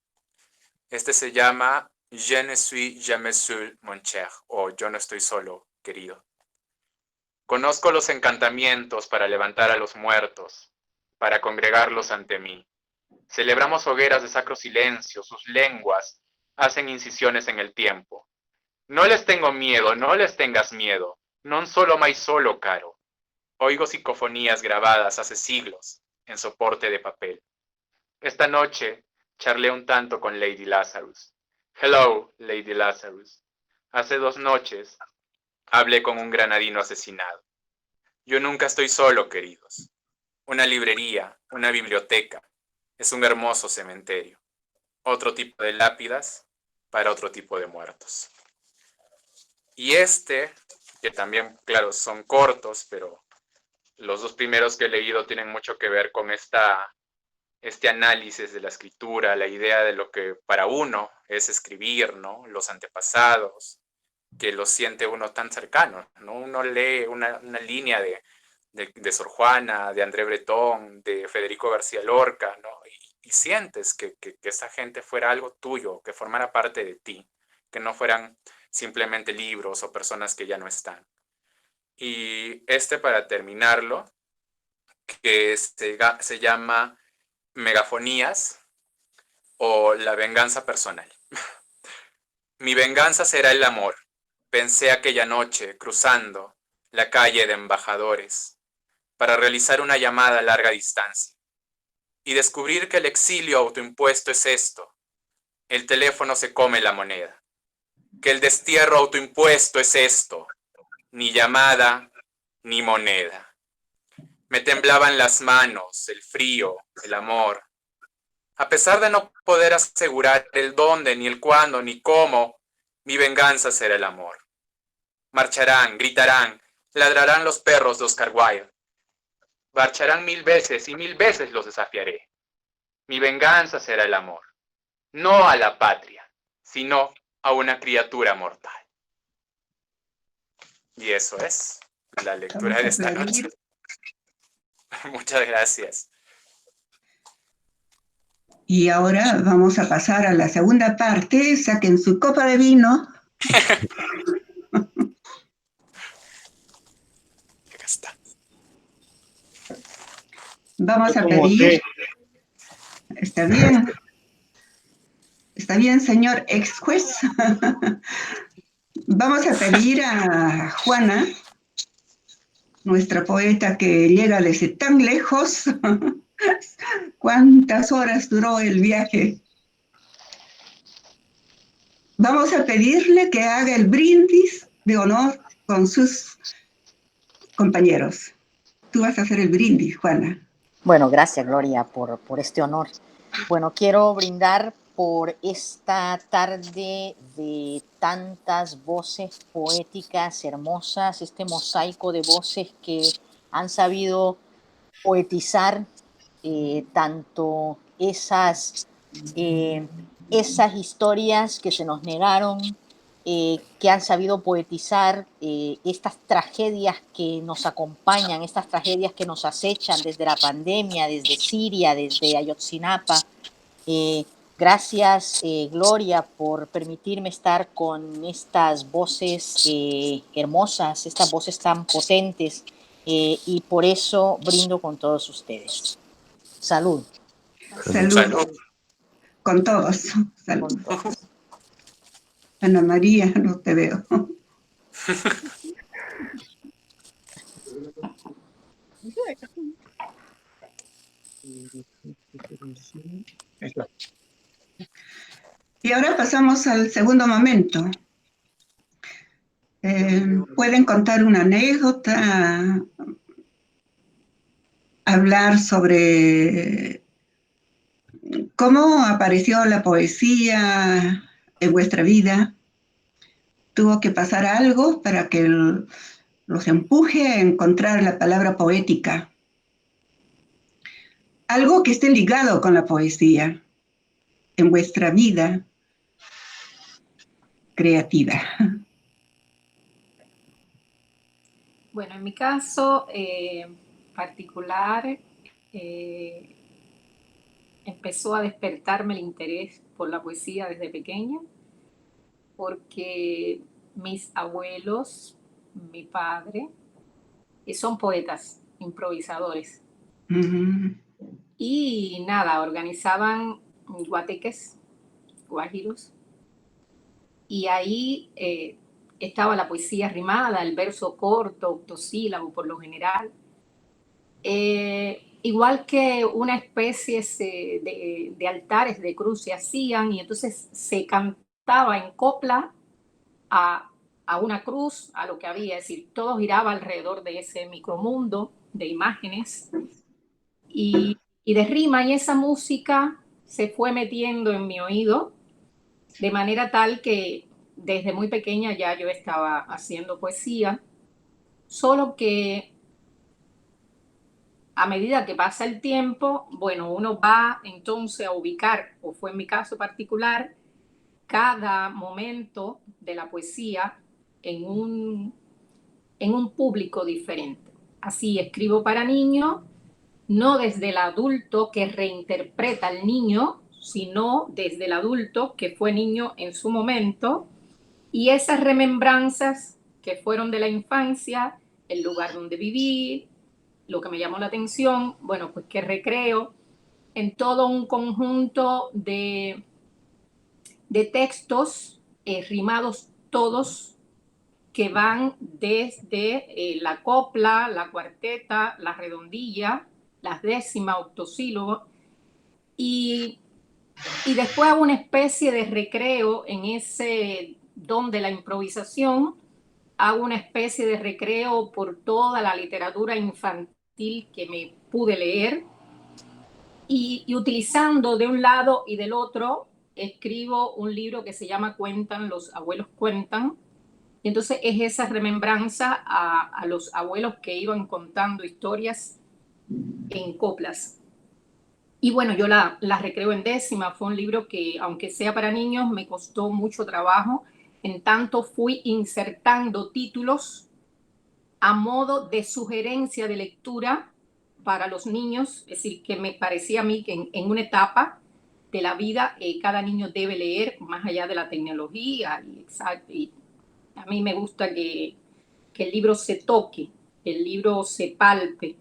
Este se llama Je ne suis jamais seul, mon cher, o Yo no estoy solo, querido. Conozco los encantamientos para levantar a los muertos, para congregarlos ante mí. Celebramos hogueras de sacro silencio, sus lenguas hacen incisiones en el tiempo. No les tengo miedo, no les tengas miedo, non solo mai solo, caro. Oigo psicofonías grabadas hace siglos en soporte de papel. Esta noche charlé un tanto con Lady Lazarus. Hello, Lady Lazarus. Hace 2 noches hablé con un granadino asesinado. Yo nunca estoy solo, queridos. Una librería, una biblioteca, es un hermoso cementerio. Otro tipo de lápidas para otro tipo de muertos. Y que también, claro, son cortos, pero los 2 primeros que he leído tienen mucho que ver con este análisis de la escritura, la idea de lo que para uno es escribir, ¿no? Los antepasados, que lo siente uno tan cercano, ¿no? Uno lee una línea de Sor Juana, de André Breton, de Federico García Lorca, ¿no? Y sientes que esa gente fuera algo tuyo, que formara parte de ti, que no fueran simplemente libros o personas que ya no están. Y para terminarlo, que se llama Megafonías o La venganza personal. Mi venganza será el amor. Pensé aquella noche cruzando la calle de Embajadores para realizar una llamada a larga distancia y descubrir que el exilio autoimpuesto es esto. El teléfono se come la moneda. que el destierro autoimpuesto es esto, ni llamada ni moneda. Me temblaban las manos, el frío, el amor. A pesar de no poder asegurar el dónde, ni el cuándo, ni cómo, mi venganza será el amor. Marcharán, gritarán, ladrarán los perros de Oscar Wilde. Marcharán 1000 veces y 1000 veces los desafiaré. Mi venganza será el amor, no a la patria, sino a una criatura mortal. Y eso es la lectura de esta noche. Muchas gracias. Y ahora vamos a pasar a la segunda parte. Saquen su copa de vino. Acá está. Vamos a pedir. Está bien. Está bien, señor ex juez. Vamos a pedir a Juana, nuestra poeta que llega desde tan lejos. ¿Cuántas horas duró el viaje? Vamos a pedirle que haga el brindis de honor con sus compañeros. Tú vas a hacer el brindis, Juana. Bueno, gracias, Gloria, por este honor. Bueno, quiero brindar por esta tarde de tantas voces poéticas hermosas, este mosaico de voces que han sabido poetizar tanto esas historias que se nos negaron, que han sabido poetizar estas tragedias que nos acompañan, estas tragedias que nos acechan desde la pandemia, desde Siria, desde Ayotzinapa. Gracias, Gloria, por permitirme estar con estas voces hermosas, estas voces tan potentes, y por eso brindo con todos ustedes. Salud. Salud. Salud. Con todos. Salud. Con todos. Ana María, no te veo. Y ahora pasamos al segundo momento. Pueden contar una anécdota, hablar sobre cómo apareció la poesía en vuestra vida. ¿Tuvo que pasar algo para que los empuje a encontrar la palabra poética? Algo que esté ligado con la poesía en vuestra vida creativa. Bueno, en mi caso particular, empezó a despertarme el interés por la poesía desde pequeña, porque mis abuelos, mi padre, son poetas, improvisadores. Y nada, organizaban guateques, guajiros, y ahí estaba la poesía rimada, el verso corto, octosílabo por lo general. Igual que una especie de altares de cruz se hacían, y entonces se cantaba en copla a una cruz, a lo que había, es decir, todo giraba alrededor de ese micromundo de imágenes y de rima, y esa música se fue metiendo en mi oído de manera tal que desde muy pequeña ya yo estaba haciendo poesía, solo que a medida que pasa el tiempo, bueno, uno va entonces a ubicar, o fue en mi caso particular, cada momento de la poesía en un público diferente. Así escribo para niños, no desde el adulto que reinterpreta al niño, sino desde el adulto que fue niño en su momento, y esas remembranzas que fueron de la infancia, el lugar donde viví, lo que me llamó la atención, bueno, pues que recreo en todo un conjunto de textos rimados todos, que van desde la copla, la cuarteta, la redondilla, las décimas, octosílabos, y después hago una especie de recreo en ese don de la improvisación, hago una especie de recreo por toda la literatura infantil que me pude leer y utilizando de un lado y del otro, escribo un libro que se llama Cuentan, los abuelos cuentan. Y entonces es esa remembranza a los abuelos que iban contando historias en coplas. Y bueno, yo la recreo en décima. Fue un libro que, aunque sea para niños, me costó mucho trabajo. En tanto fui insertando títulos a modo de sugerencia de lectura para los niños. Es decir, que me parecía a mí que en una etapa de la vida cada niño debe leer más allá de la tecnología. Y a mí me gusta que el libro se toque, que el libro se palpe,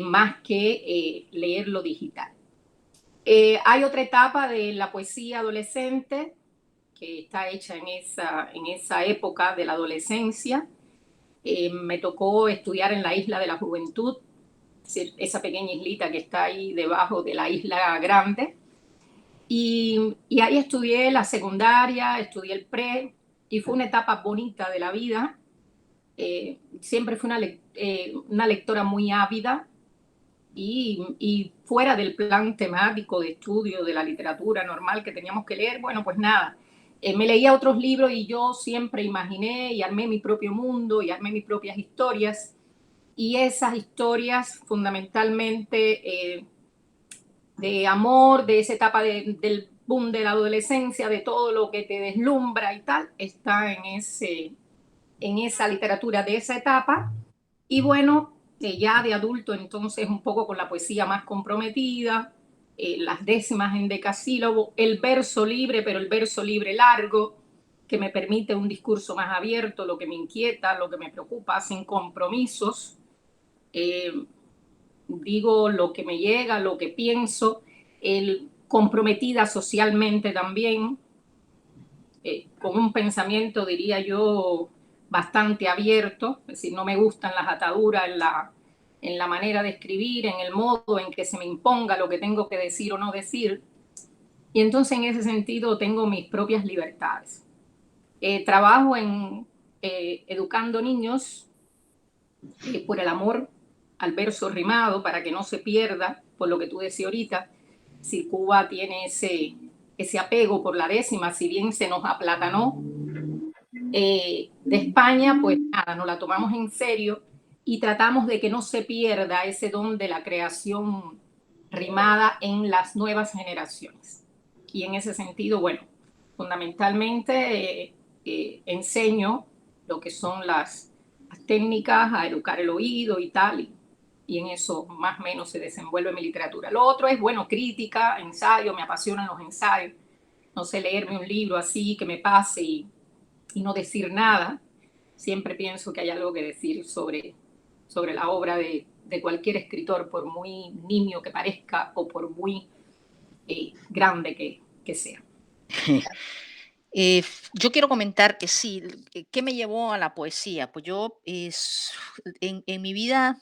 más que leerlo digital. Hay otra etapa de la poesía adolescente que está hecha en esa época de la adolescencia. Me tocó estudiar en la Isla de la Juventud, esa pequeña islita que está ahí debajo de la Isla Grande. Y ahí estudié la secundaria, estudié el pre, y fue una etapa bonita de la vida. Siempre fui una lectora muy ávida y fuera del plan temático de estudio de la literatura normal que teníamos que leer, bueno, pues nada. Me leía otros libros y yo siempre imaginé y armé mi propio mundo y armé mis propias historias. Y esas historias fundamentalmente de amor, de esa etapa del boom de la adolescencia, de todo lo que te deslumbra y tal, está en esa literatura de esa etapa. Y bueno, ya de adulto entonces un poco con la poesía más comprometida, las décimas en decasílabo, el verso libre, pero el verso libre largo, que me permite un discurso más abierto, lo que me inquieta, lo que me preocupa, sin compromisos. Digo lo que me llega, lo que pienso, comprometida socialmente también, con un pensamiento, diría yo, bastante abierto. Es decir, no me gustan las ataduras en la manera de escribir, en el modo en que se me imponga lo que tengo que decir o no decir. Y entonces en ese sentido tengo mis propias libertades. Trabajo en educando niños por el amor al verso rimado, para que no se pierda, por lo que tú decías ahorita. Si Cuba tiene ese apego por la décima, si bien se nos aplatanó de España, pues nada, nos la tomamos en serio y tratamos de que no se pierda ese don de la creación rimada en las nuevas generaciones. Y en ese sentido, bueno, fundamentalmente enseño lo que son las técnicas a educar el oído y tal, y en eso más o menos se desenvuelve mi literatura. Lo otro es, bueno, crítica, ensayo, me apasionan los ensayos. No sé leerme un libro así que me pase y no decir nada. Siempre pienso que hay algo que decir sobre la obra de cualquier escritor, por muy nimio que parezca o por muy grande que sea. Yo quiero comentar que sí, ¿qué me llevó a la poesía? Pues yo en mi vida,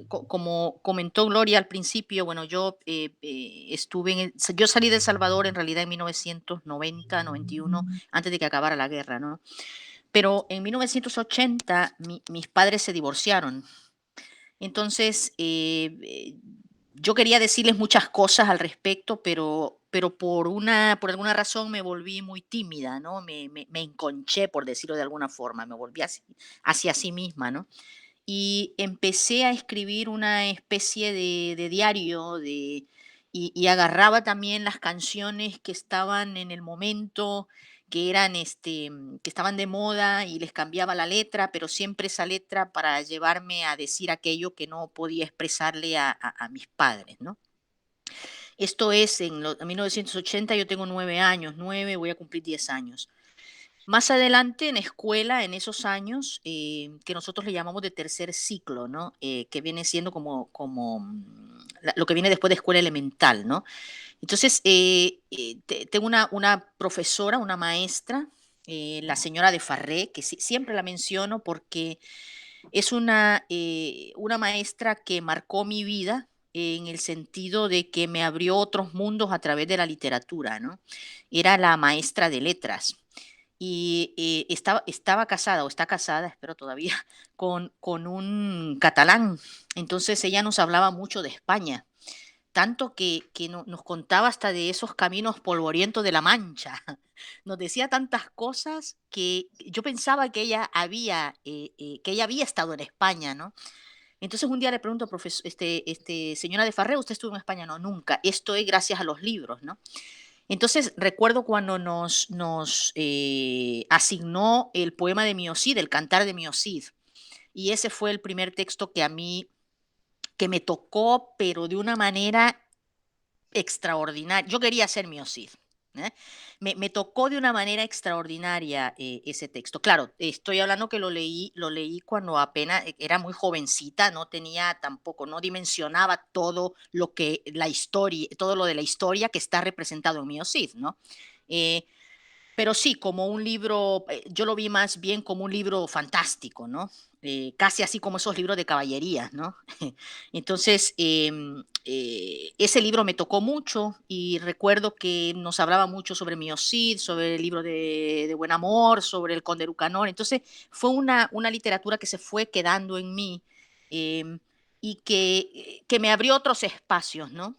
como comentó Gloria al principio, bueno, yo yo salí de El Salvador en realidad en 1990, 91, antes de que acabara la guerra, ¿no? Pero en 1980 mis padres se divorciaron. Entonces, yo quería decirles muchas cosas al respecto, pero por alguna razón me volví muy tímida, ¿no? Me enconché, por decirlo de alguna forma, me volví hacia sí misma, ¿no? Y empecé a escribir una especie de diario y agarraba también las canciones que estaban en el momento, que estaban de moda y les cambiaba la letra, pero siempre esa letra para llevarme a decir aquello que no podía expresarle a mis padres, ¿no? Esto es en 1980, yo tengo 9 años, 9, voy a cumplir 10 años. Más adelante en escuela, en esos años, que nosotros le llamamos de tercer ciclo, ¿no? Que viene siendo lo que viene después de escuela elemental, ¿no? Entonces, tengo una profesora, una maestra, la señora de Farré, que siempre la menciono porque es una maestra que marcó mi vida en el sentido de que me abrió otros mundos a través de la literatura, ¿no? Era la maestra de letras. y estaba casada, o está casada, espero todavía, con un catalán. Entonces ella nos hablaba mucho de España, tanto que nos contaba hasta de esos caminos polvorientos de la Mancha. Nos decía tantas cosas que yo pensaba que ella había estado en España, ¿no? Entonces un día le pregunto, profesor, señora de Farré, ¿usted estuvo en España? No, nunca. Esto es gracias a los libros, ¿no? Entonces recuerdo cuando nos asignó el poema de Miocid, el cantar de Miocid, y ese fue el primer texto que a mí, que me tocó, pero de una manera extraordinaria. Yo quería ser Miocid. Me tocó de una manera extraordinaria ese texto. Claro, estoy hablando que lo leí cuando apenas era muy jovencita, no tenía tampoco, no dimensionaba todo lo que la historia, todo lo de la historia que está representado en Miocid, ¿no? Pero sí, como un libro, yo lo vi más bien como un libro fantástico, ¿no? Casi así como esos libros de caballerías, ¿no? Entonces, ese libro me tocó mucho y recuerdo que nos hablaba mucho sobre Miocid, sobre el libro de Buen Amor, sobre el Conde Lucanor. Entonces, fue una literatura que se fue quedando en mí y que me abrió otros espacios, ¿no?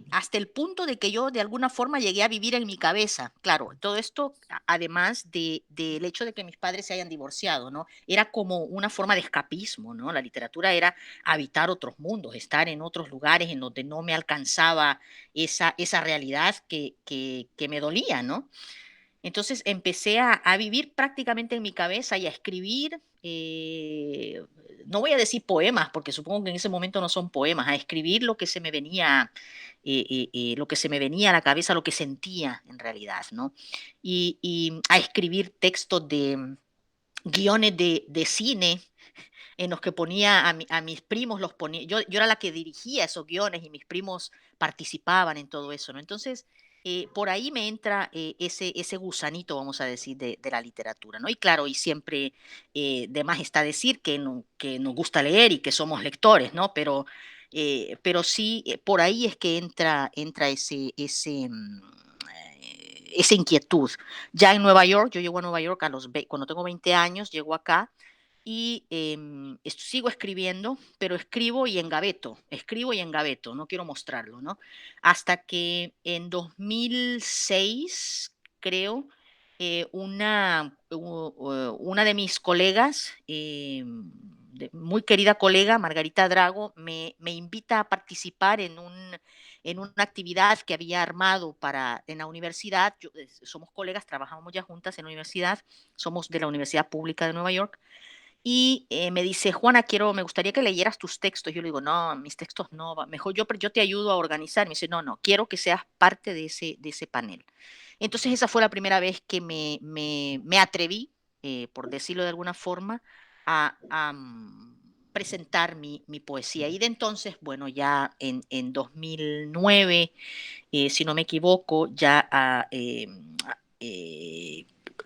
Hasta el punto de que yo de alguna forma llegué a vivir en mi cabeza. Claro, todo esto, además del hecho de que mis padres se hayan divorciado, ¿no? Era como una forma de escapismo, ¿no? La literatura era habitar otros mundos, estar en otros lugares en donde no me alcanzaba esa realidad que me dolía, ¿no? Entonces empecé a vivir prácticamente en mi cabeza y a escribir, no voy a decir poemas, porque supongo que en ese momento no son poemas, a escribir lo que se me venía, lo que se me venía a la cabeza, lo que sentía en realidad, ¿no? Y a escribir textos de guiones de cine en los que ponía a mis primos, los ponía, yo era la que dirigía esos guiones y mis primos participaban en todo eso, ¿no? Entonces, por ahí me entra ese gusanito, vamos a decir, de la literatura, ¿no? Y claro, y siempre de más está decir que nos gusta leer y que somos lectores, ¿no? Pero sí, por ahí es que entra esa inquietud. Ya en Nueva York, yo llego a Nueva York cuando tengo 20 años, llego acá y sigo escribiendo, pero escribo y engaveto, no quiero mostrarlo, ¿no? Hasta que en 2006, creo, una de mis colegas, muy querida colega, Margarita Drago, me invita a participar en una actividad que había armado en la universidad. Somos colegas, trabajamos ya juntas en la universidad, somos de la Universidad Pública de Nueva York. Y me dice, Juana, me gustaría que leyeras tus textos. Yo le digo, no, mis textos no, mejor yo te ayudo a organizar. Me dice, no, quiero que seas parte de ese panel. Entonces esa fue la primera vez que me atreví, por decirlo de alguna forma, a presentar mi poesía. Y de entonces, bueno, ya en 2009, si no me equivoco, ya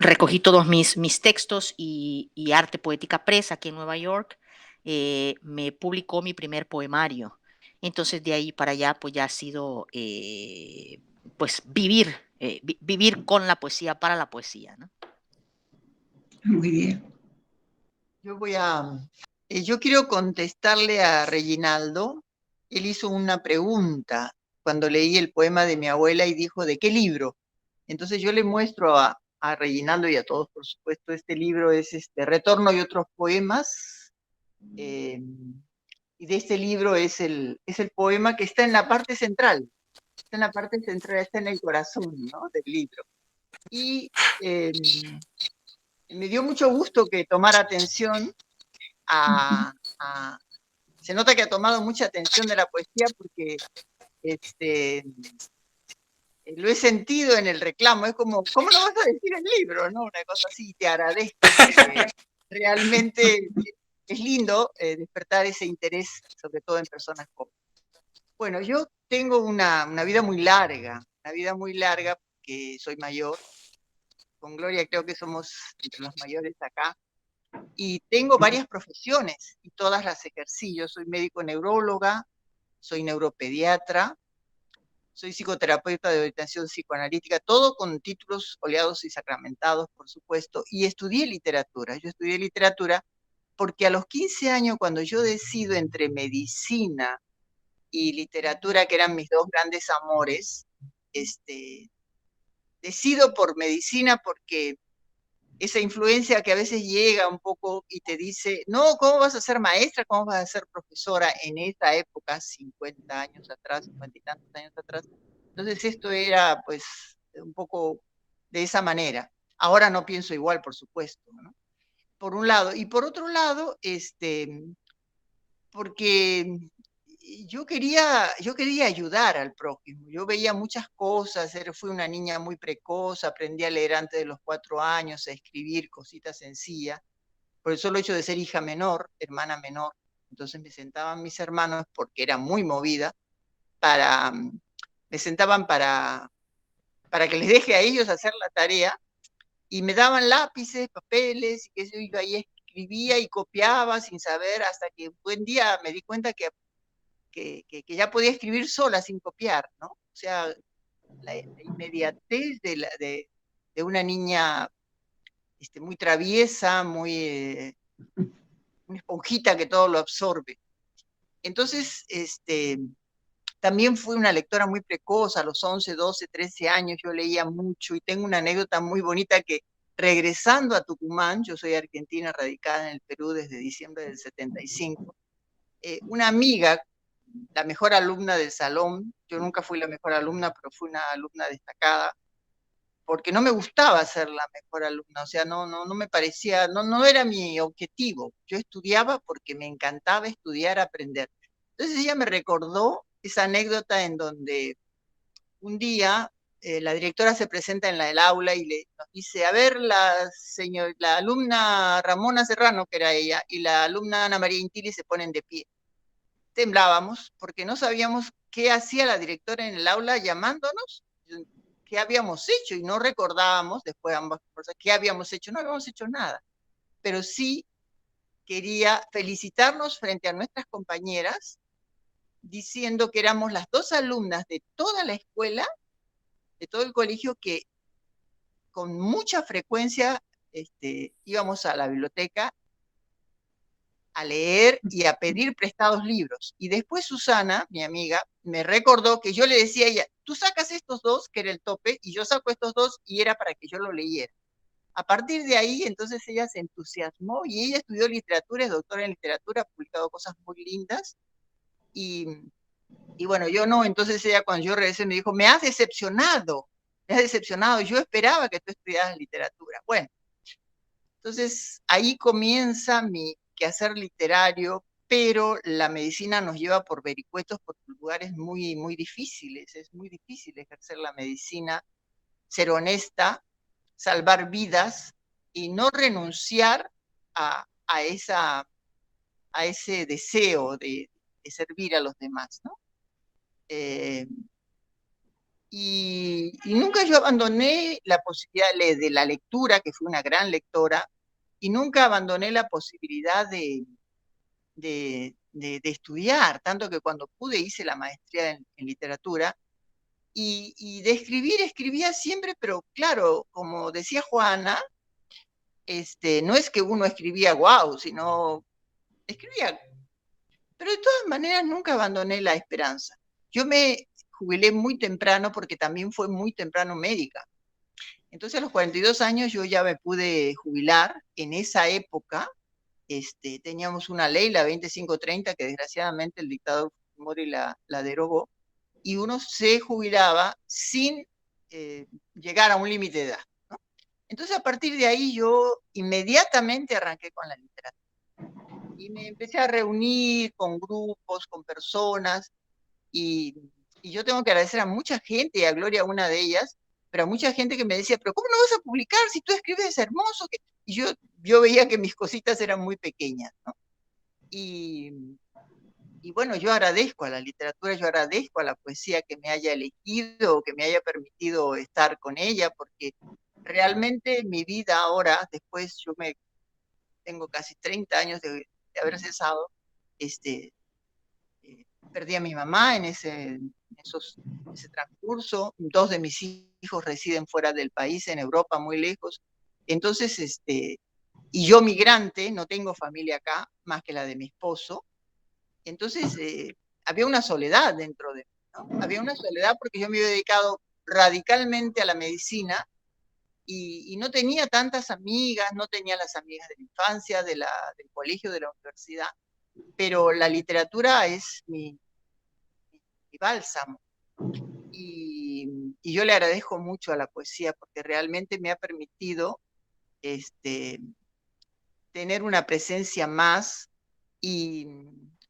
recogí todos mis textos y Arte Poética Press aquí en Nueva York, me publicó mi primer poemario. Entonces de ahí para allá pues ya ha sido pues vivir con la poesía, para la poesía, ¿no? Muy bien. Yo quiero contestarle a Reginaldo. Él hizo una pregunta cuando leí el poema de mi abuela y dijo, ¿de qué libro? Entonces yo le muestro a Reginaldo y a todos, por supuesto, este libro es Retorno y otros poemas. Y de este libro es el poema que está en la parte central. Está en la parte central, está en el corazón, ¿no?, del libro. Y me dio mucho gusto que tomara atención se nota que ha tomado mucha atención de la poesía porque lo he sentido en el reclamo. Es como, ¿cómo lo vas a decir en el libro? ¿No? Una cosa así, te agradezco porque realmente es lindo despertar ese interés, sobre todo en personas jóvenes. Bueno, yo tengo una vida muy larga porque soy mayor. Con Gloria creo que somos entre los mayores acá. Y tengo varias profesiones y todas las ejercí. Yo soy médico neuróloga, soy neuropediatra, soy psicoterapeuta de orientación psicoanalítica, todo con títulos oleados y sacramentados, por supuesto, y estudié literatura. Yo estudié literatura porque a los 15 años, cuando yo decido entre medicina y literatura, que eran mis dos grandes amores, decido por medicina porque esa influencia que a veces llega un poco y te dice, no, ¿cómo vas a ser maestra? ¿Cómo vas a ser profesora? En esa época, 50 años atrás, 50 y tantos años atrás. Entonces esto era pues un poco de esa manera. Ahora no pienso igual, por supuesto, ¿no? Por un lado. Y por otro lado, porque yo quería ayudar al prójimo. Yo veía muchas cosas, fui una niña muy precoz, aprendí a leer antes de los 4 años, a escribir cositas sencillas, por el solo hecho de ser hija menor, hermana menor. Entonces me sentaban mis hermanos, porque era muy movida, me sentaban para que les deje a ellos hacer la tarea, y me daban lápices, papeles, y qué sé yo ahí escribía y copiaba sin saber, hasta que un buen día me di cuenta que ya podía escribir sola sin copiar, ¿no? O sea, la inmediatez de una niña muy traviesa, muy una esponjita que todo lo absorbe. Entonces, también fui una lectora muy precoz, a los 11, 12, 13 años yo leía mucho, y tengo una anécdota muy bonita que, regresando a Tucumán, yo soy argentina, radicada en el Perú desde diciembre del 75, una amiga, la mejor alumna del salón, yo nunca fui la mejor alumna, pero fui una alumna destacada, porque no me gustaba ser la mejor alumna, o sea, no me parecía, no era mi objetivo. Yo estudiaba porque me encantaba estudiar, aprender. Entonces ella me recordó esa anécdota en donde un día la directora se presenta en el aula y nos dice, a ver, la alumna Ramona Serrano, que era ella, y la alumna Ana María Intili se ponen de pie. Temblábamos porque no sabíamos qué hacía la directora en el aula llamándonos, qué habíamos hecho, y no recordábamos después ambas cosas qué habíamos hecho. No habíamos hecho nada, pero sí quería felicitarnos frente a nuestras compañeras, diciendo que éramos las dos alumnas de toda la escuela, de todo el colegio, que con mucha frecuencia íbamos a la biblioteca a leer y a pedir prestados libros. Y después Susana, mi amiga, me recordó que yo le decía a ella, tú sacas estos dos, que era el tope, y yo saco estos dos, y era para que yo lo leyera. A partir de ahí, entonces ella se entusiasmó, y ella estudió literatura, es doctora en literatura, ha publicado cosas muy lindas, y bueno, yo no. Entonces ella, cuando yo regresé, me dijo, me has decepcionado, yo esperaba que tú estudiaras literatura. Bueno, entonces ahí comienza mi quehacer literario, pero la medicina nos lleva por vericuetos, por lugares muy, muy difíciles. Es muy difícil ejercer la medicina, ser honesta, salvar vidas y no renunciar a ese deseo de servir a los demás, ¿no? Y nunca yo abandoné la posibilidad de la lectura, que fui una gran lectora, y nunca abandoné la posibilidad de estudiar, tanto que cuando pude hice la maestría en literatura, y de escribir, escribía siempre, pero claro, como decía Juana, no es que uno escribía guau, sino escribía, pero de todas maneras nunca abandoné la esperanza. Yo me jubilé muy temprano porque también fue muy temprano médica. Entonces a los 42 años yo ya me pude jubilar. En esa época teníamos una ley, la 2530, que desgraciadamente el dictador Fujimori la derogó, y uno se jubilaba sin llegar a un límite de edad, ¿no? Entonces a partir de ahí yo inmediatamente arranqué con la literatura. Y me empecé a reunir con grupos, con personas, y yo tengo que agradecer a mucha gente, y a Gloria una de ellas, pero a mucha gente que me decía, pero ¿cómo no vas a publicar si tú escribes hermoso? Y yo veía que mis cositas eran muy pequeñas, ¿no? Y bueno, yo agradezco a la literatura, yo agradezco a la poesía que me haya elegido, que me haya permitido estar con ella, porque realmente mi vida ahora, después tengo casi 30 años de haber cesado, perdí a mi mamá en ese transcurso. 2 de mis hijos residen fuera del país, en Europa, muy lejos. Entonces, y yo migrante, no tengo familia acá, más que la de mi esposo. Entonces, había una soledad dentro de mí, ¿no? Había una soledad porque yo me había dedicado radicalmente a la medicina y no tenía tantas amigas, no tenía las amigas de la infancia, del colegio, de la universidad, pero la literatura es mi bálsamo. Y yo le agradezco mucho a la poesía porque realmente me ha permitido tener una presencia más y,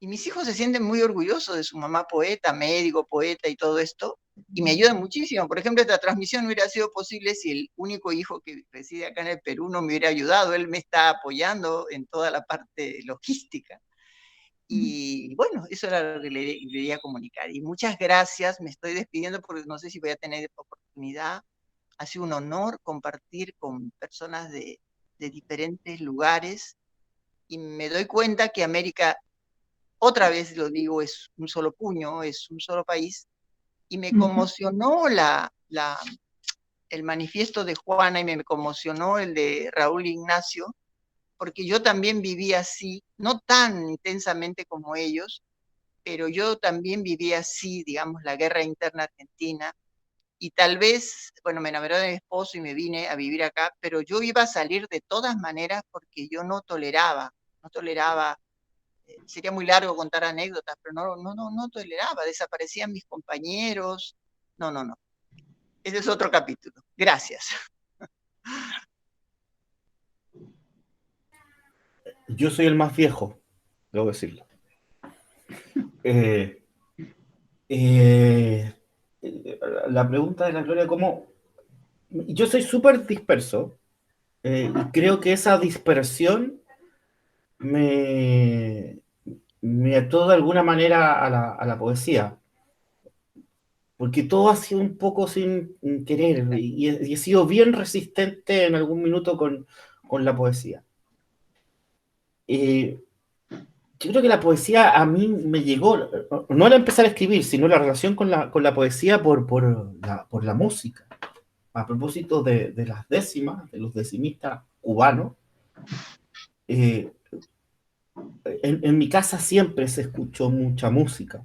y mis hijos se sienten muy orgullosos de su mamá poeta, médico, poeta y todo esto, y me ayudan muchísimo. Por ejemplo, esta transmisión no hubiera sido posible si el único hijo que reside acá en el Perú no me hubiera ayudado. Él me está apoyando en toda la parte logística. Y bueno, eso era lo que le quería comunicar. Y muchas gracias, me estoy despidiendo porque no sé si voy a tener oportunidad. Ha sido un honor compartir con personas de diferentes lugares y me doy cuenta que América, otra vez lo digo, es un solo puño, es un solo país. Y me conmocionó el manifiesto de Juana y me conmocionó el de Raúl Ignacio, porque yo también viví así, no tan intensamente como ellos, pero yo también viví así, digamos, la guerra interna argentina, y tal vez, bueno, me enamoré de mi esposo y me vine a vivir acá, pero yo iba a salir de todas maneras porque yo no toleraba, sería muy largo contar anécdotas, pero no toleraba, desaparecían mis compañeros, no. Ese es otro capítulo. Gracias. Yo soy el más viejo, debo decirlo. Eh, eh, la pregunta de la Gloria, ¿cómo? Yo soy súper disperso y creo que esa dispersión me, me ató de alguna manera a la poesía, porque todo ha sido un poco sin querer y he sido bien resistente en algún minuto con la poesía. Eh, yo creo que la poesía a mí me llegó, no al empezar a escribir, sino la relación con la poesía por la música. A propósito de las décimas, de los decimistas cubanos, eh, en mi casa siempre se escuchó mucha música,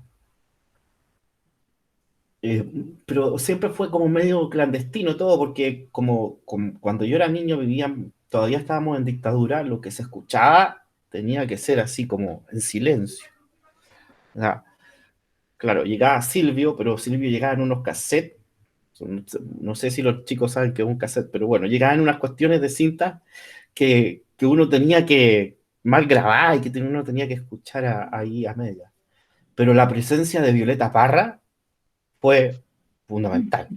eh, pero siempre fue como medio clandestino todo, porque como cuando yo era niño todavía estábamos en dictadura, lo que se escuchaba tenía que ser así como en silencio. O sea, claro, llegaba Silvio, pero Silvio llegaba en unos cassettes. No sé si los chicos saben que es un cassette, pero bueno, llegaban unas cuestiones de cinta que uno tenía que mal grabar y que uno tenía que escuchar ahí a media. Pero la presencia de Violeta Parra fue fundamental.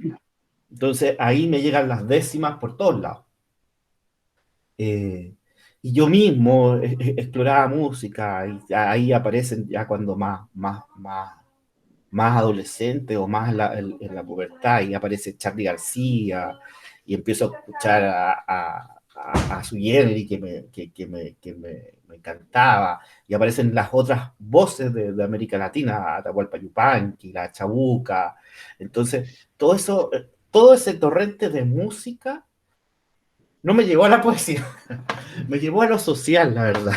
Entonces ahí me llegan las décimas por todos lados. Y yo mismo exploraba música y ahí aparecen ya cuando más adolescente o más en la pubertad, y aparece Charly García, y empiezo a escuchar a Suyelli, me encantaba, y aparecen las otras voces de América Latina, Atahualpa Yupanqui, la Chabuca. Entonces, todo ese torrente de música no me llevó a la poesía, me llevó a lo social, la verdad.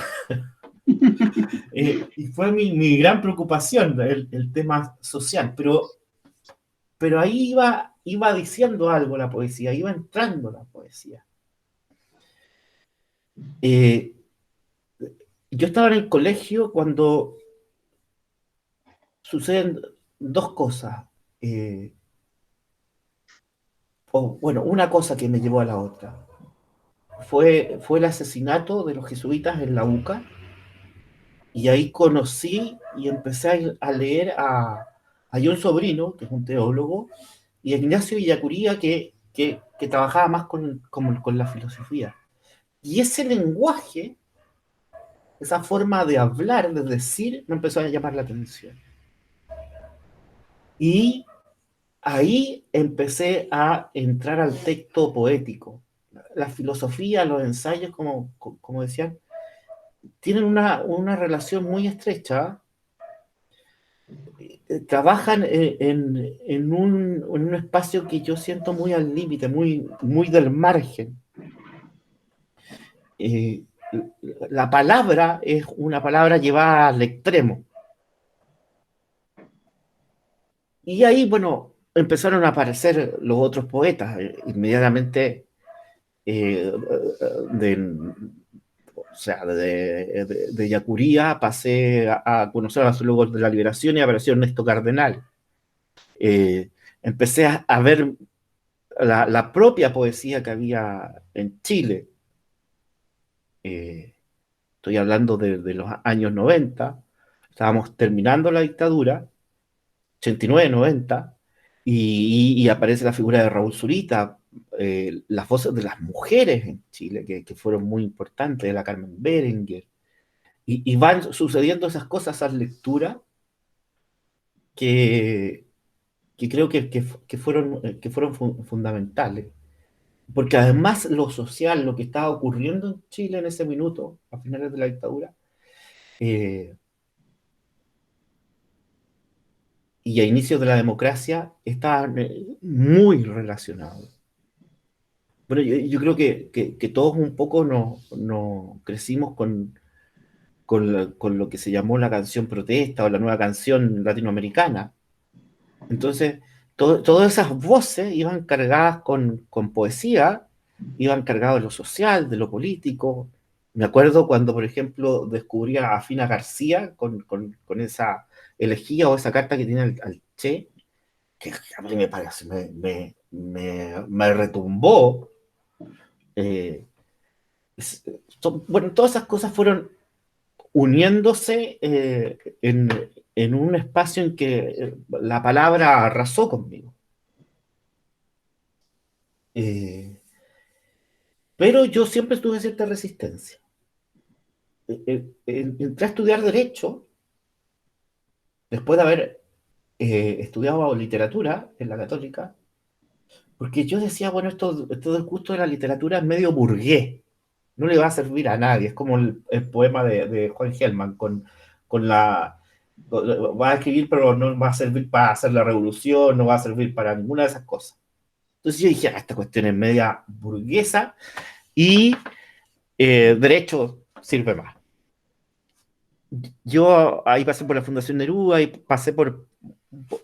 Y fue mi gran preocupación el tema social, pero ahí iba diciendo algo la poesía, iba entrando la poesía. Yo estaba en el colegio cuando suceden dos cosas, o bueno, una cosa que me llevó a la otra. Fue el asesinato de los jesuitas en la UCA, y ahí conocí y empecé a leer a John Sobrino, que es un teólogo, y a Ignacio Villacuría, que trabajaba más con la filosofía. Y ese lenguaje, esa forma de hablar, de decir, me empezó a llamar la atención. Y ahí empecé a entrar al texto poético. La filosofía, los ensayos, como decían, tienen una relación muy estrecha, trabajan en un espacio que yo siento muy al límite, muy del margen. Eh, la palabra es una palabra llevada al extremo. Y ahí, bueno, empezaron a aparecer los otros poetas. Inmediatamente, eh, de, o sea, de Yacuría pasé a conocer a los Logos de la Liberación y apareció Ernesto Cardenal. Empecé a ver la propia poesía que había en Chile. Estoy hablando de los años 90, estábamos terminando la dictadura, 89, 90, y aparece la figura de Raúl Zurita, las voces de las mujeres en Chile, que fueron muy importantes, de la Carmen Berenguer, y van sucediendo esas cosas, esas lecturas, que, que creo que fueron fundamentales. Porque además lo social, lo que estaba ocurriendo en Chile en ese minuto, a finales de la dictadura, eh, y a inicios de la democracia, estaban muy relacionados. Bueno, yo creo que todos un poco nos crecimos con lo que se llamó la canción protesta o la nueva canción latinoamericana. Entonces, todas esas voces iban cargadas con poesía, iban cargadas de lo social, de lo político. Me acuerdo cuando, por ejemplo, descubrí a Fina García con esa elegía o esa carta que tiene al Che, que a mí me parece, me retumbó. Eh, bueno, todas esas cosas fueron uniéndose en un espacio en que la palabra arrasó conmigo. Pero yo siempre tuve cierta resistencia. Entré a estudiar Derecho después de haber estudiado literatura en la Católica, porque yo decía, bueno, esto del gusto de la literatura es medio burgués, no le va a servir a nadie, es como el poema de Juan Gelman, va a escribir, pero no va a servir para hacer la revolución, no va a servir para ninguna de esas cosas. Entonces yo dije, esta cuestión es media burguesa y Derecho sirve más. Yo ahí pasé por la Fundación Neruda y pasé por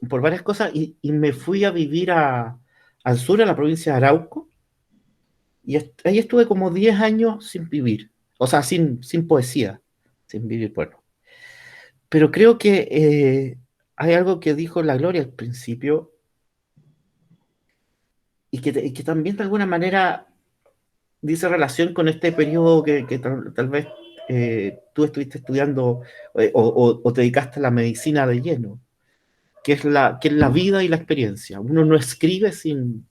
varias cosas y me fui a vivir al sur, a la provincia de Arauco, y ahí estuve como 10 años sin vivir, o sea, sin poesía, sin vivir, bueno. Pero creo que hay algo que dijo la Gloria al principio y que también de alguna manera dice relación con este periodo que tal vez tú estuviste estudiando o te dedicaste a la medicina de lleno, que es la vida y la experiencia. Uno no escribe sin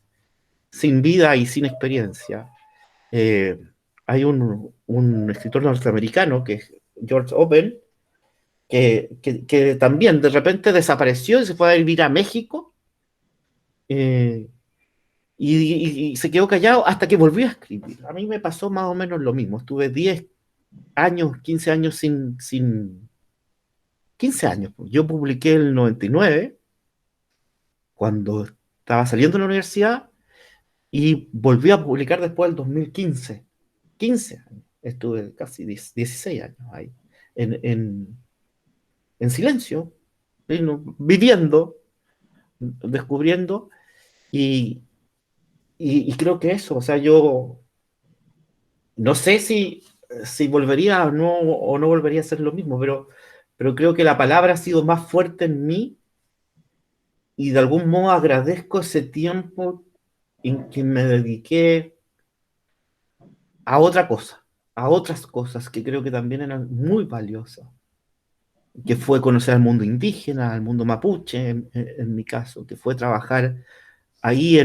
vida y sin experiencia. Eh, Hay un escritor norteamericano que es George Owen, que también de repente desapareció y se fue a vivir a México, eh, y se quedó callado hasta que volvió a escribir. A mí me pasó más o menos lo mismo. Estuve 10 años, 15 años 15 años. Yo publiqué en el 99, cuando estaba saliendo de la universidad, y volví a publicar después del 2015. 15 años. Estuve casi 16 años ahí, en silencio, viviendo, descubriendo, y, y creo que eso, o sea, yo no sé si volvería o no volvería a ser lo mismo, pero creo que la palabra ha sido más fuerte en mí y de algún modo agradezco ese tiempo en que me dediqué a otra cosa, a otras cosas que creo que también eran muy valiosas, que fue conocer al mundo indígena, al mundo mapuche, en mi caso, que fue trabajar ahí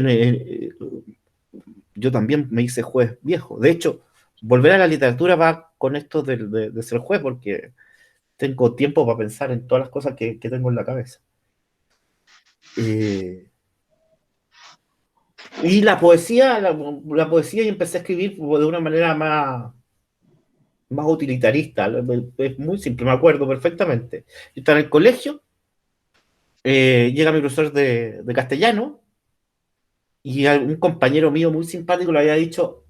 yo también me hice juez viejo. De hecho, volver a la literatura va con esto de ser juez, porque tengo tiempo para pensar en todas las cosas que tengo en la cabeza. Y la poesía, y empecé a escribir de una manera más utilitarista. Es muy simple, me acuerdo perfectamente. Yo estaba en el colegio llega mi profesor de castellano y un compañero mío muy simpático le había dicho,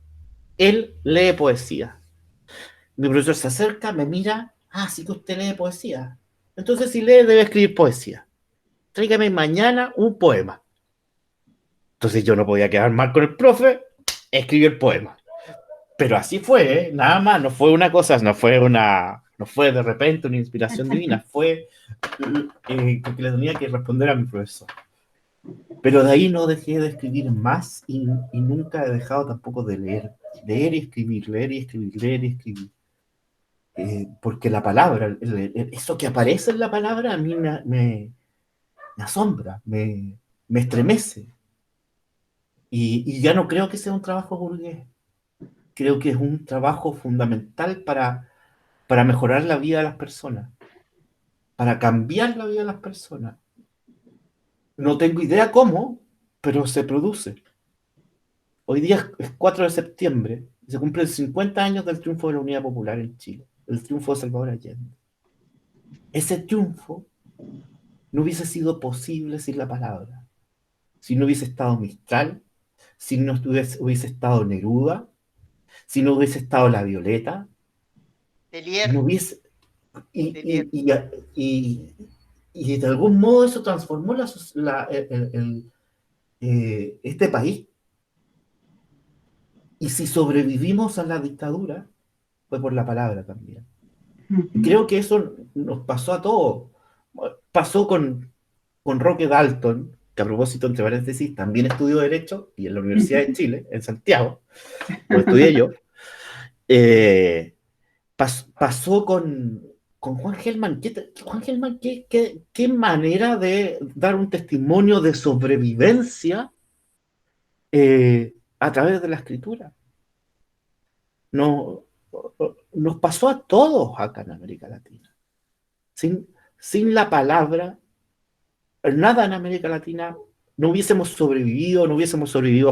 él lee poesía. Mi profesor se acerca, me mira, sí que usted lee poesía. Entonces si lee debe escribir poesía. Tráigame mañana un poema. Entonces yo no podía quedar mal con el profe, escribí el poema. Pero así fue, ¿eh? Nada más, no fue una cosa, no fue de repente una inspiración divina, fue porque le tenía que responder a mi profesor. Pero de ahí no dejé de escribir más y nunca he dejado tampoco de leer. Leer y escribir, leer y escribir, leer y escribir. Porque la palabra, eso que aparece en la palabra a mí me asombra, me estremece. Y ya no creo que sea un trabajo burgués. Creo que es un trabajo fundamental para mejorar la vida de las personas, para cambiar la vida de las personas. No tengo idea cómo, pero se produce. Hoy día es 4 de septiembre y se cumplen 50 años del triunfo de la Unidad Popular en Chile, el triunfo de Salvador Allende. Ese triunfo no hubiese sido posible sin la palabra, si no hubiese estado Mistral, si no hubiese estado Neruda, si no hubiese estado La Violeta, Telier, no hubiese... Telier. Y de algún modo eso transformó este país. Y si sobrevivimos a la dictadura, fue por la palabra también. Y creo que eso nos pasó a todos. Pasó con Roque Dalton, que a propósito, entre paréntesis, también estudió Derecho, y en la Universidad de Chile, en Santiago, donde estudié yo. Pasó con Juan Gelman. Juan Gelman, qué manera de dar un testimonio de sobrevivencia a través de la escritura. No, nos pasó a todos acá en América Latina. Sin la palabra, nada en América Latina no hubiésemos sobrevivido a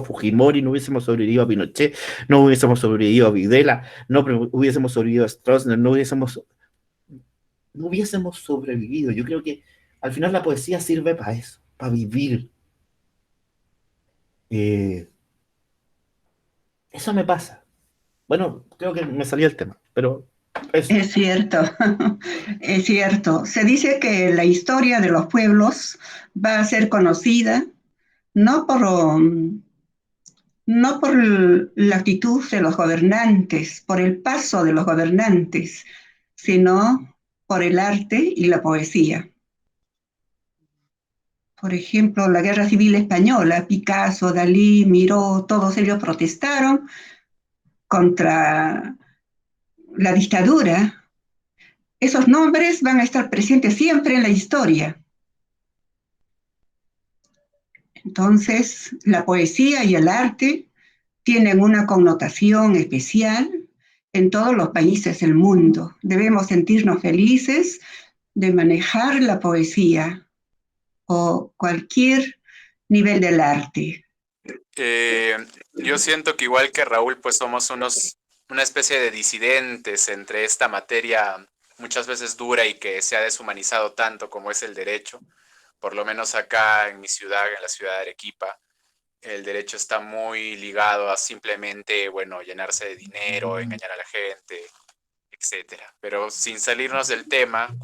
Fujimori, no hubiésemos sobrevivido a Pinochet, no hubiésemos sobrevivido a Videla, no hubiésemos sobrevivido a Stroessner, no hubiésemos sobrevivido. Yo creo que al final la poesía sirve para eso, para vivir. Eso me pasa. Bueno, creo que me salía el tema, pero eso. Es cierto, es cierto. Se dice que la historia de los pueblos va a ser conocida no por, no por la actitud de los gobernantes, por el paso de los gobernantes, sino por el arte y la poesía. Por ejemplo, la Guerra Civil Española, Picasso, Dalí, Miró, todos ellos protestaron contra la dictadura. Esos nombres van a estar presentes siempre en la historia. Entonces, la poesía y el arte tienen una connotación especial en todos los países del mundo. Debemos sentirnos felices de manejar la poesía o cualquier nivel del arte. Yo siento que igual que Raúl, pues somos una especie de disidentes entre esta materia muchas veces dura y que se ha deshumanizado tanto como es el derecho. Por lo menos acá en mi ciudad, en la ciudad de Arequipa, el derecho está muy ligado a simplemente, bueno, llenarse de dinero, engañar a la gente, etcétera. Pero sin salirnos del tema,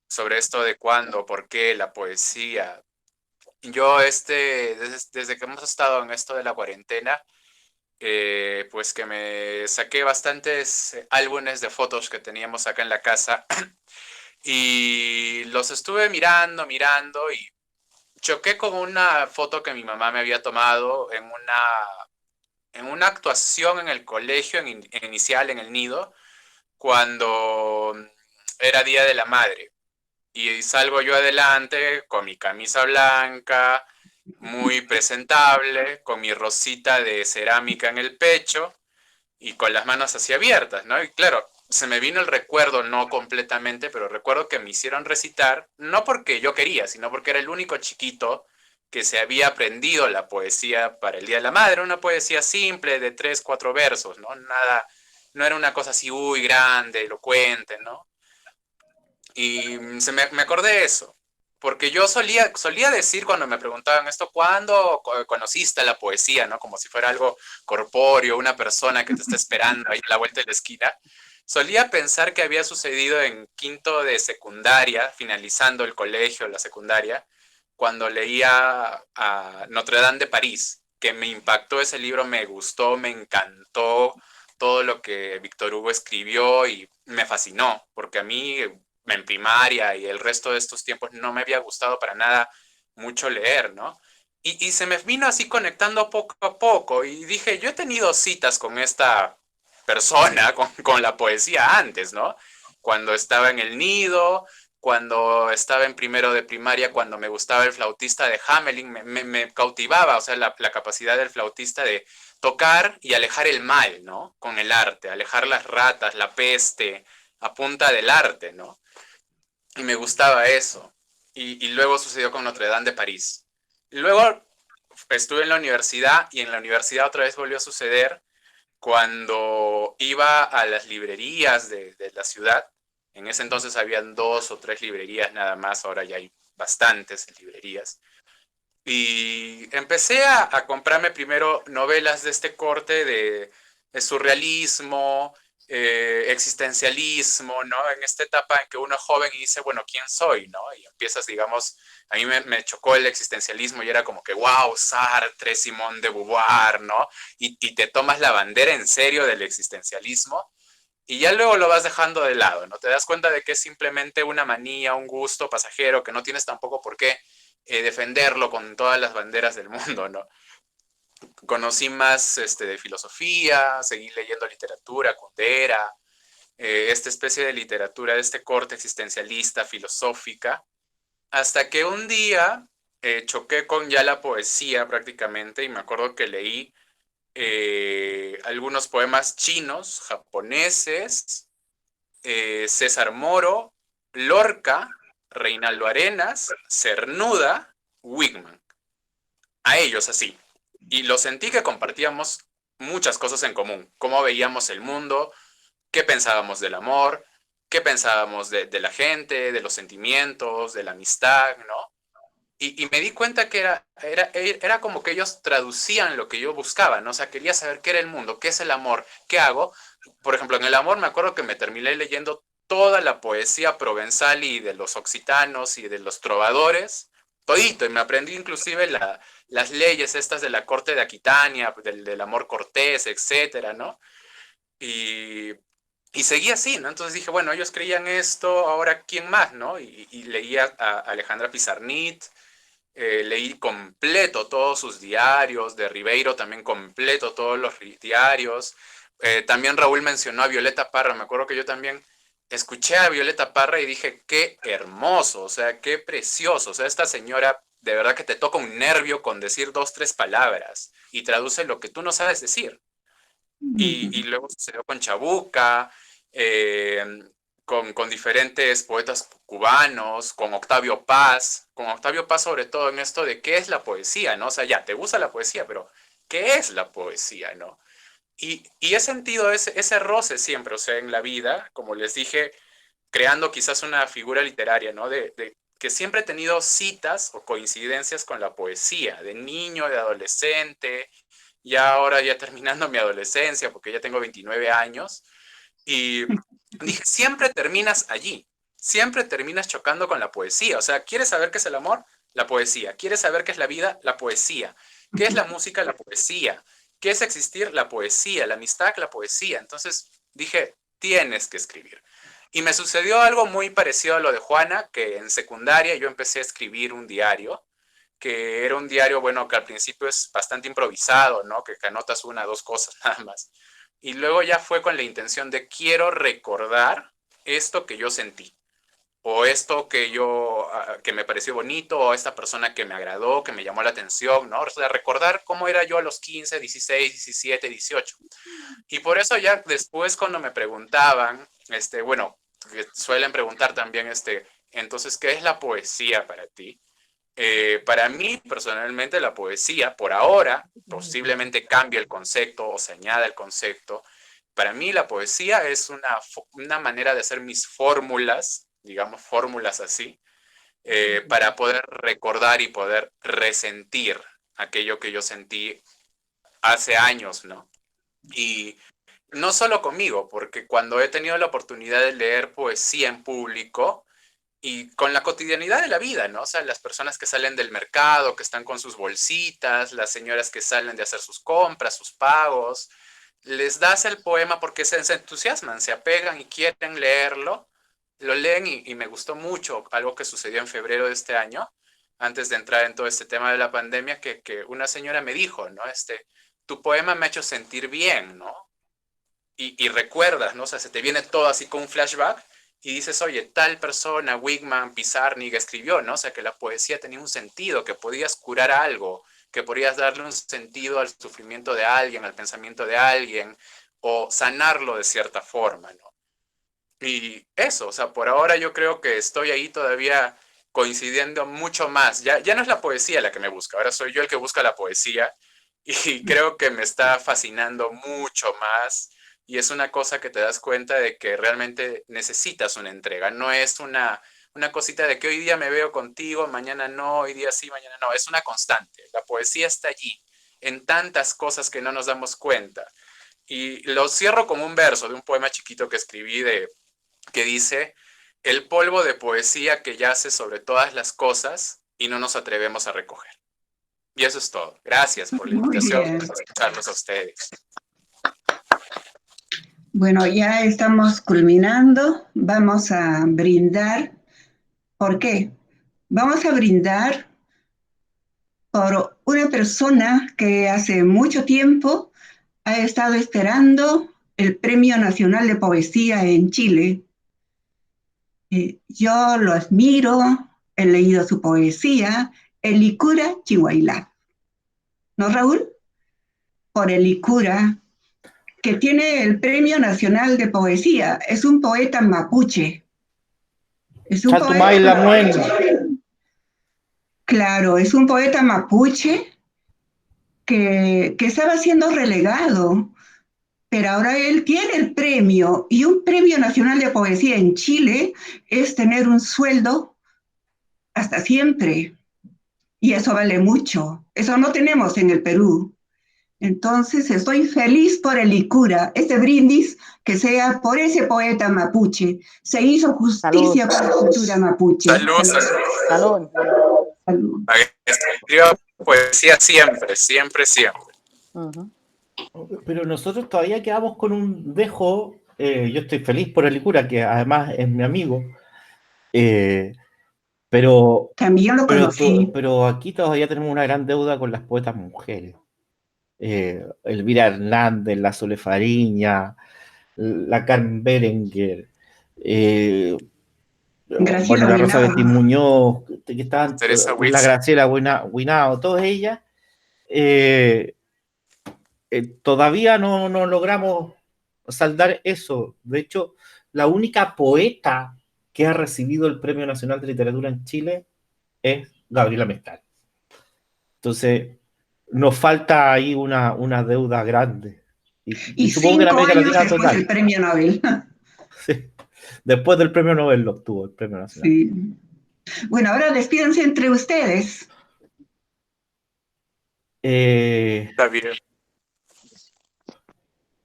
sobre esto de cuándo, por qué la poesía. Yo desde que hemos estado en esto de la cuarentena, pues que me saqué bastantes álbumes de fotos que teníamos acá en la casa y los estuve mirando y choqué con una foto que mi mamá me había tomado en una actuación en el colegio inicial, en el nido, cuando era Día de la Madre. Y salgo yo adelante con mi camisa blanca, muy presentable, con mi rosita de cerámica en el pecho y con las manos así abiertas, ¿no? Y claro, se me vino el recuerdo, no completamente, pero recuerdo que me hicieron recitar, no porque yo quería, sino porque era el único chiquito que se había aprendido la poesía para el Día de la Madre, una poesía simple de 3, 4 versos, ¿no? Nada, no era una cosa así, uy, grande, elocuente, ¿no? Y me acordé de eso, porque yo solía decir cuando me preguntaban esto, ¿cuándo conociste la poesía? ¿No? Como si fuera algo corpóreo, una persona que te está esperando ahí a la vuelta de la esquina. Solía pensar que había sucedido en quinto de secundaria, finalizando el colegio, la secundaria, cuando leía a Notre Dame de París, que me impactó ese libro, me gustó, me encantó todo lo que Víctor Hugo escribió y me fascinó, porque a mí en primaria y el resto de estos tiempos no me había gustado para nada mucho leer, ¿no? Y se me vino así conectando poco a poco y dije, yo he tenido citas con esta persona, con la poesía antes, ¿no? Cuando estaba en el nido, cuando estaba en primero de primaria, cuando me gustaba el flautista de Hamelin, me cautivaba, o sea, la capacidad del flautista de tocar y alejar el mal, ¿no? Con el arte, alejar las ratas, la peste, a punta del arte, ¿no? Y me gustaba eso. Y luego sucedió con Notre Dame de París. Y luego estuve en la universidad y en la universidad otra vez volvió a suceder cuando iba a las librerías de la ciudad. En ese entonces habían 2 o 3 librerías nada más, ahora ya hay bastantes librerías. Y empecé a comprarme primero novelas de este corte de surrealismo, existencialismo, ¿no? En esta etapa en que uno es joven y dice, bueno, ¿quién soy? ¿No? Y empiezas, digamos, a mí me chocó el existencialismo y era como que, wow, Sartre, Simone de Beauvoir, ¿no? Y te tomas la bandera en serio del existencialismo y ya luego lo vas dejando de lado, ¿no? Te das cuenta de que es simplemente una manía, un gusto pasajero, que no tienes tampoco por qué defenderlo con todas las banderas del mundo, ¿no? Conocí más de filosofía, seguí leyendo literatura, Kundera, esta especie de literatura de este corte existencialista, filosófica, hasta que un día choqué con ya la poesía prácticamente y me acuerdo que leí algunos poemas chinos, japoneses, César Moro, Lorca, Reinaldo Arenas, Cernuda, Wigman. A ellos así. Y lo sentí que compartíamos muchas cosas en común. Cómo veíamos el mundo, qué pensábamos del amor, qué pensábamos de la gente, de los sentimientos, de la amistad, ¿no? Y me di cuenta que era como que ellos traducían lo que yo buscaba, ¿no? O sea, quería saber qué era el mundo, qué es el amor, qué hago. Por ejemplo, en el amor me acuerdo que me terminé leyendo toda la poesía provenzal y de los occitanos y de los trovadores, todito, y me aprendí inclusive las leyes estas de la corte de Aquitania, del amor cortés, etcétera, ¿no? Y, y seguí así, ¿no? Entonces dije, bueno, ellos creían esto, ahora ¿quién más, no? Y leía a Alejandra Pizarnik, leí completo todos sus diarios, de Ribeiro también completo todos los diarios. También Raúl mencionó a Violeta Parra, me acuerdo que yo también escuché a Violeta Parra y dije, qué hermoso, o sea, qué precioso, o sea, esta señora de verdad que te toca un nervio con decir 2, 3 palabras y traduce lo que tú no sabes decir. Y luego sucedió con Chabuca, eh, con diferentes poetas cubanos, con Octavio Paz sobre todo en esto de qué es la poesía, ¿no? O sea, ya, te gusta la poesía, pero ¿qué es la poesía, no? Y he sentido ese roce siempre, o sea, en la vida, como les dije, creando quizás una figura literaria, ¿no? De que siempre he tenido citas o coincidencias con la poesía, de niño, de adolescente, ya ahora ya terminando mi adolescencia, porque ya tengo 29 años, y dije, siempre terminas allí, siempre terminas chocando con la poesía. O sea, ¿quieres saber qué es el amor? La poesía. ¿Quieres saber qué es la vida? La poesía. ¿Qué es la música? La poesía. ¿Qué es existir? La poesía. La amistad, la poesía. Entonces dije, tienes que escribir. Y me sucedió algo muy parecido a lo de Juana, que en secundaria yo empecé a escribir un diario, que era un diario, bueno, que al principio es bastante improvisado, ¿no? Que anotas 1 o 2 cosas nada más. Y luego ya fue con la intención de quiero recordar esto que yo sentí, o esto que me pareció bonito, o esta persona que me agradó, que me llamó la atención, ¿no? O sea, recordar cómo era yo a los 15, 16, 17, 18. Y por eso ya después cuando me preguntaban, bueno, suelen preguntar también, entonces, ¿qué es la poesía para ti? Para mí, personalmente, la poesía, por ahora, posiblemente cambie el concepto o se añada el concepto. Para mí, la poesía es una manera de hacer mis fórmulas, digamos, fórmulas así, para poder recordar y poder resentir aquello que yo sentí hace años, ¿no? Y no solo conmigo, porque cuando he tenido la oportunidad de leer poesía en público y con la cotidianidad de la vida, ¿no? O sea, las personas que salen del mercado, que están con sus bolsitas, las señoras que salen de hacer sus compras, sus pagos, les das el poema porque se entusiasman, se apegan y quieren leerlo, lo leen y me gustó mucho algo que sucedió en febrero de este año, antes de entrar en todo este tema de la pandemia, que una señora me dijo, ¿no? Tu poema me ha hecho sentir bien, ¿no? Y recuerdas, ¿no? O sea, se te viene todo así con un flashback y dices, oye, tal persona, Wigman, Pizarnik, escribió, ¿no? O sea, que la poesía tenía un sentido, que podías curar algo, que podías darle un sentido al sufrimiento de alguien, al pensamiento de alguien, o sanarlo de cierta forma, ¿no? Y eso, o sea, por ahora yo creo que estoy ahí todavía coincidiendo mucho más. Ya no es la poesía la que me busca, ahora soy yo el que busca la poesía y creo que me está fascinando mucho más y es una cosa que te das cuenta de que realmente necesitas una entrega, no es una cosita de que hoy día me veo contigo, mañana no, hoy día sí, mañana no, es una constante. La poesía está allí, en tantas cosas que no nos damos cuenta. Y lo cierro con un verso de un poema chiquito que escribí que dice, el polvo de poesía que yace sobre todas las cosas y no nos atrevemos a recoger. Y eso es todo. Gracias por la Muy invitación, bien. por escucharnos a ustedes. Bueno, ya estamos culminando. Vamos a brindar. ¿Por qué? Vamos a brindar por una persona que hace mucho tiempo ha estado esperando el Premio Nacional de Poesía en Chile. Yo lo admiro, he leído su poesía, el Licura Chihuahua. ¿No, Raúl? Por el Licura, que tiene el Premio Nacional de Poesía. Es un poeta mapuche. Es un Chatumay poeta Lamuen. Claro, es un poeta mapuche que estaba siendo relegado, pero ahora él tiene el premio y un premio nacional de poesía en Chile es tener un sueldo hasta siempre y eso vale mucho. Eso no tenemos en el Perú. Entonces estoy feliz por el Licura, este brindis que sea por ese poeta mapuche. Se hizo justicia Salud. por la cultura mapuche. Salud, salud. Salud. Salud. Para que escriba poesía siempre, siempre, siempre. Ujú. Pero nosotros todavía quedamos con un dejo. Yo estoy feliz por el Licura, que además es mi amigo. Pero, También lo conocí. pero aquí todavía tenemos una gran deuda con las poetas mujeres. Elvira Hernández, la Sole Fariña, la Carmen Berenguer, Graciela bueno, la Rosa Guinao. Betty Muñoz, que estaban, Teresa la Wilson. Graciela Guinao, todas ellas, todavía no logramos saldar eso. De hecho, la única poeta que ha recibido el Premio Nacional de Literatura en Chile es Gabriela Mistral. Entonces, nos falta ahí una deuda grande. Y Y supongo que en 5 América años Latina después total. el premio Nobel. Sí. Después del premio Nobel lo obtuvo, el premio nacional. Sí. Bueno, ahora despídense entre ustedes. Está bien.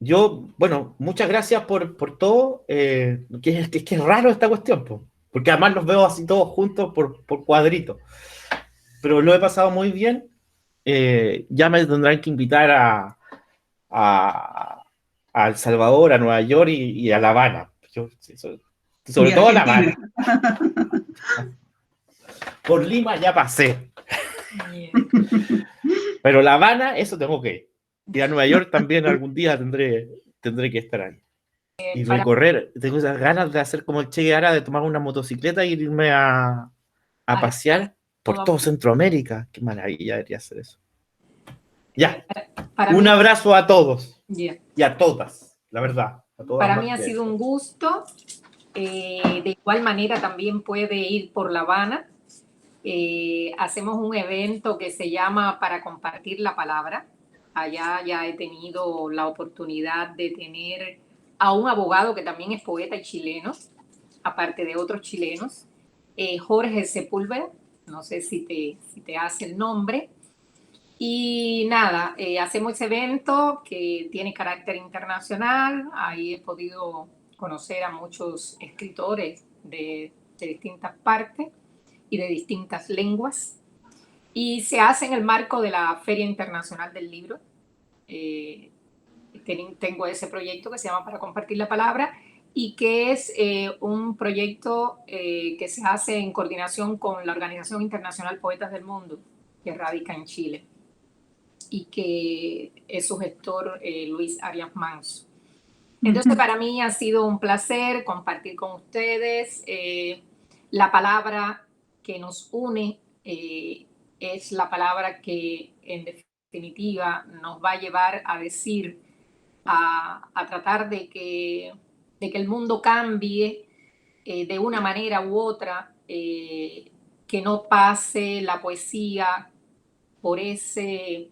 Yo, bueno, muchas gracias por todo. Que es raro esta cuestión, porque además los veo así todos juntos por cuadritos. Pero lo he pasado muy bien. Ya me tendrán que invitar a El Salvador, a Nueva York y a La Habana. Sobre De todo a La Argentina. Habana. Por Lima ya pasé. Pero La Habana, eso tengo que ir. Y a Nueva York también algún día tendré que estar ahí. Y recorrer. Tengo esas ganas de hacer como el Che Guevara, de tomar una motocicleta e irme a pasear por todo Centroamérica. Qué maravilla debería hacer eso. Ya. Un abrazo a todos. Y a todas, la verdad. A todas. Para mí ha sido un gusto. De igual manera también puede ir por La Habana. Hacemos un evento que se llama Para Compartir la Palabra. Allá ya he tenido la oportunidad de tener a un abogado que también es poeta y chileno, aparte de otros chilenos. Jorge Sepúlveda, no sé si te hace el nombre. Y nada, hacemos ese evento que tiene carácter internacional. Ahí he podido conocer a muchos escritores de distintas partes y de distintas lenguas. Y se hace en el marco de la Feria Internacional del Libro. Tengo ese proyecto que se llama Para Compartir la Palabra y que es un proyecto que se hace en coordinación con la Organización Internacional Poetas del Mundo, que radica en Chile, y que es su gestor Luis Arias Manso. Entonces, para mí ha sido un placer compartir con ustedes. La palabra que nos une es la palabra que, en definitiva, nos va a llevar a decir, a tratar de que el mundo cambie de una manera u otra, que no pase la poesía por ese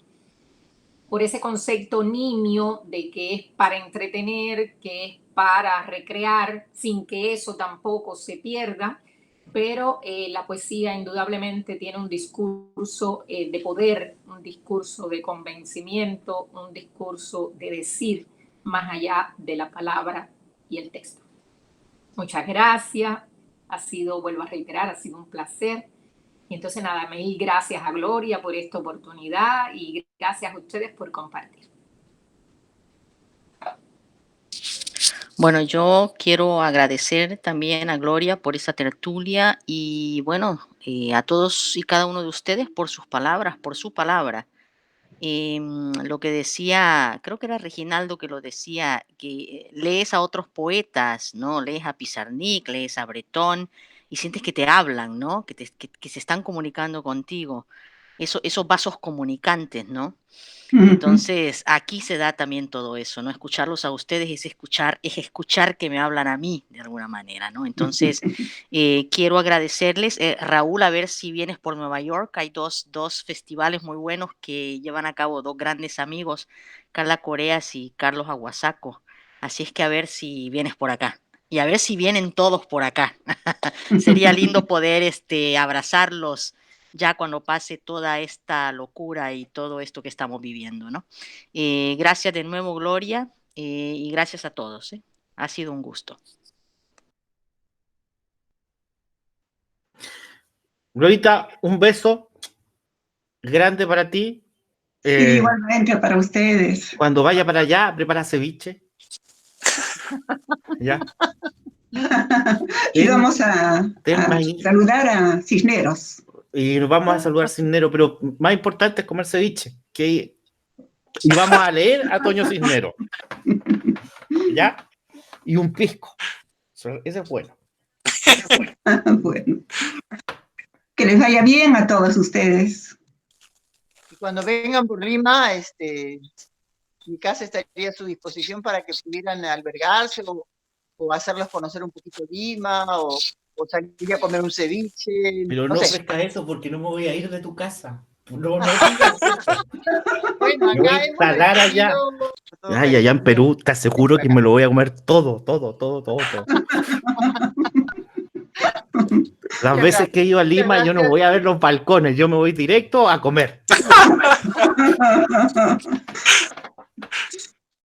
concepto nimio de que es para entretener, que es para recrear, sin que eso tampoco se pierda, pero la poesía indudablemente tiene un discurso de poder, un discurso de convencimiento, un discurso de decir más allá de la palabra y el texto. Muchas gracias, vuelvo a reiterar, ha sido un placer. Y entonces nada, mil gracias a Gloria por esta oportunidad y gracias a ustedes por compartir. Bueno, yo quiero agradecer también a Gloria por esta tertulia y bueno, a todos y cada uno de ustedes por sus palabras, por su palabra. Lo que decía, creo que era Reginaldo que lo decía, que lees a otros poetas, ¿no? Lees a Pizarnik, lees a Bretón y sientes que te hablan, ¿no? Que se están comunicando contigo. Esos vasos comunicantes, ¿no? Entonces, aquí se da también todo eso, ¿no? Escucharlos a ustedes es escuchar que me hablan a mí de alguna manera, ¿no? Entonces, quiero agradecerles. Raúl, a ver si vienes por Nueva York. Hay dos festivales muy buenos que llevan a cabo dos grandes amigos, Carla Coreas y Carlos Aguasaco. Así es que a ver si vienes por acá. Y a ver si vienen todos por acá. Sería lindo poder abrazarlos ya cuando pase toda esta locura y todo esto que estamos viviendo, ¿no? Gracias de nuevo, Gloria, y gracias a todos. Ha sido un gusto. Glorita, un beso grande para ti. Sí, igualmente para ustedes. Cuando vaya para allá, prepara ceviche. ¿Ya? Y vamos a saludar a Cisneros. Y nos vamos a saludar Cisneros, pero más importante es comer ceviche. Y vamos a leer a Toño Cisneros. ¿Ya? Y un pisco. Ese es bueno. Bueno. Que les vaya bien a todos ustedes. Y cuando vengan por Lima, mi casa estaría a su disposición para que pudieran albergarse o hacerlos conocer un poquito Lima o salir a comer un ceviche. Pero no ofrezca eso porque no me voy a ir de tu casa. No. Bueno, acá hemos instalar allá. Ay, allá en Perú, te aseguro que me lo voy a comer todo. Las veces que he ido a Lima, yo no voy a ver los balcones, yo me voy directo a comer.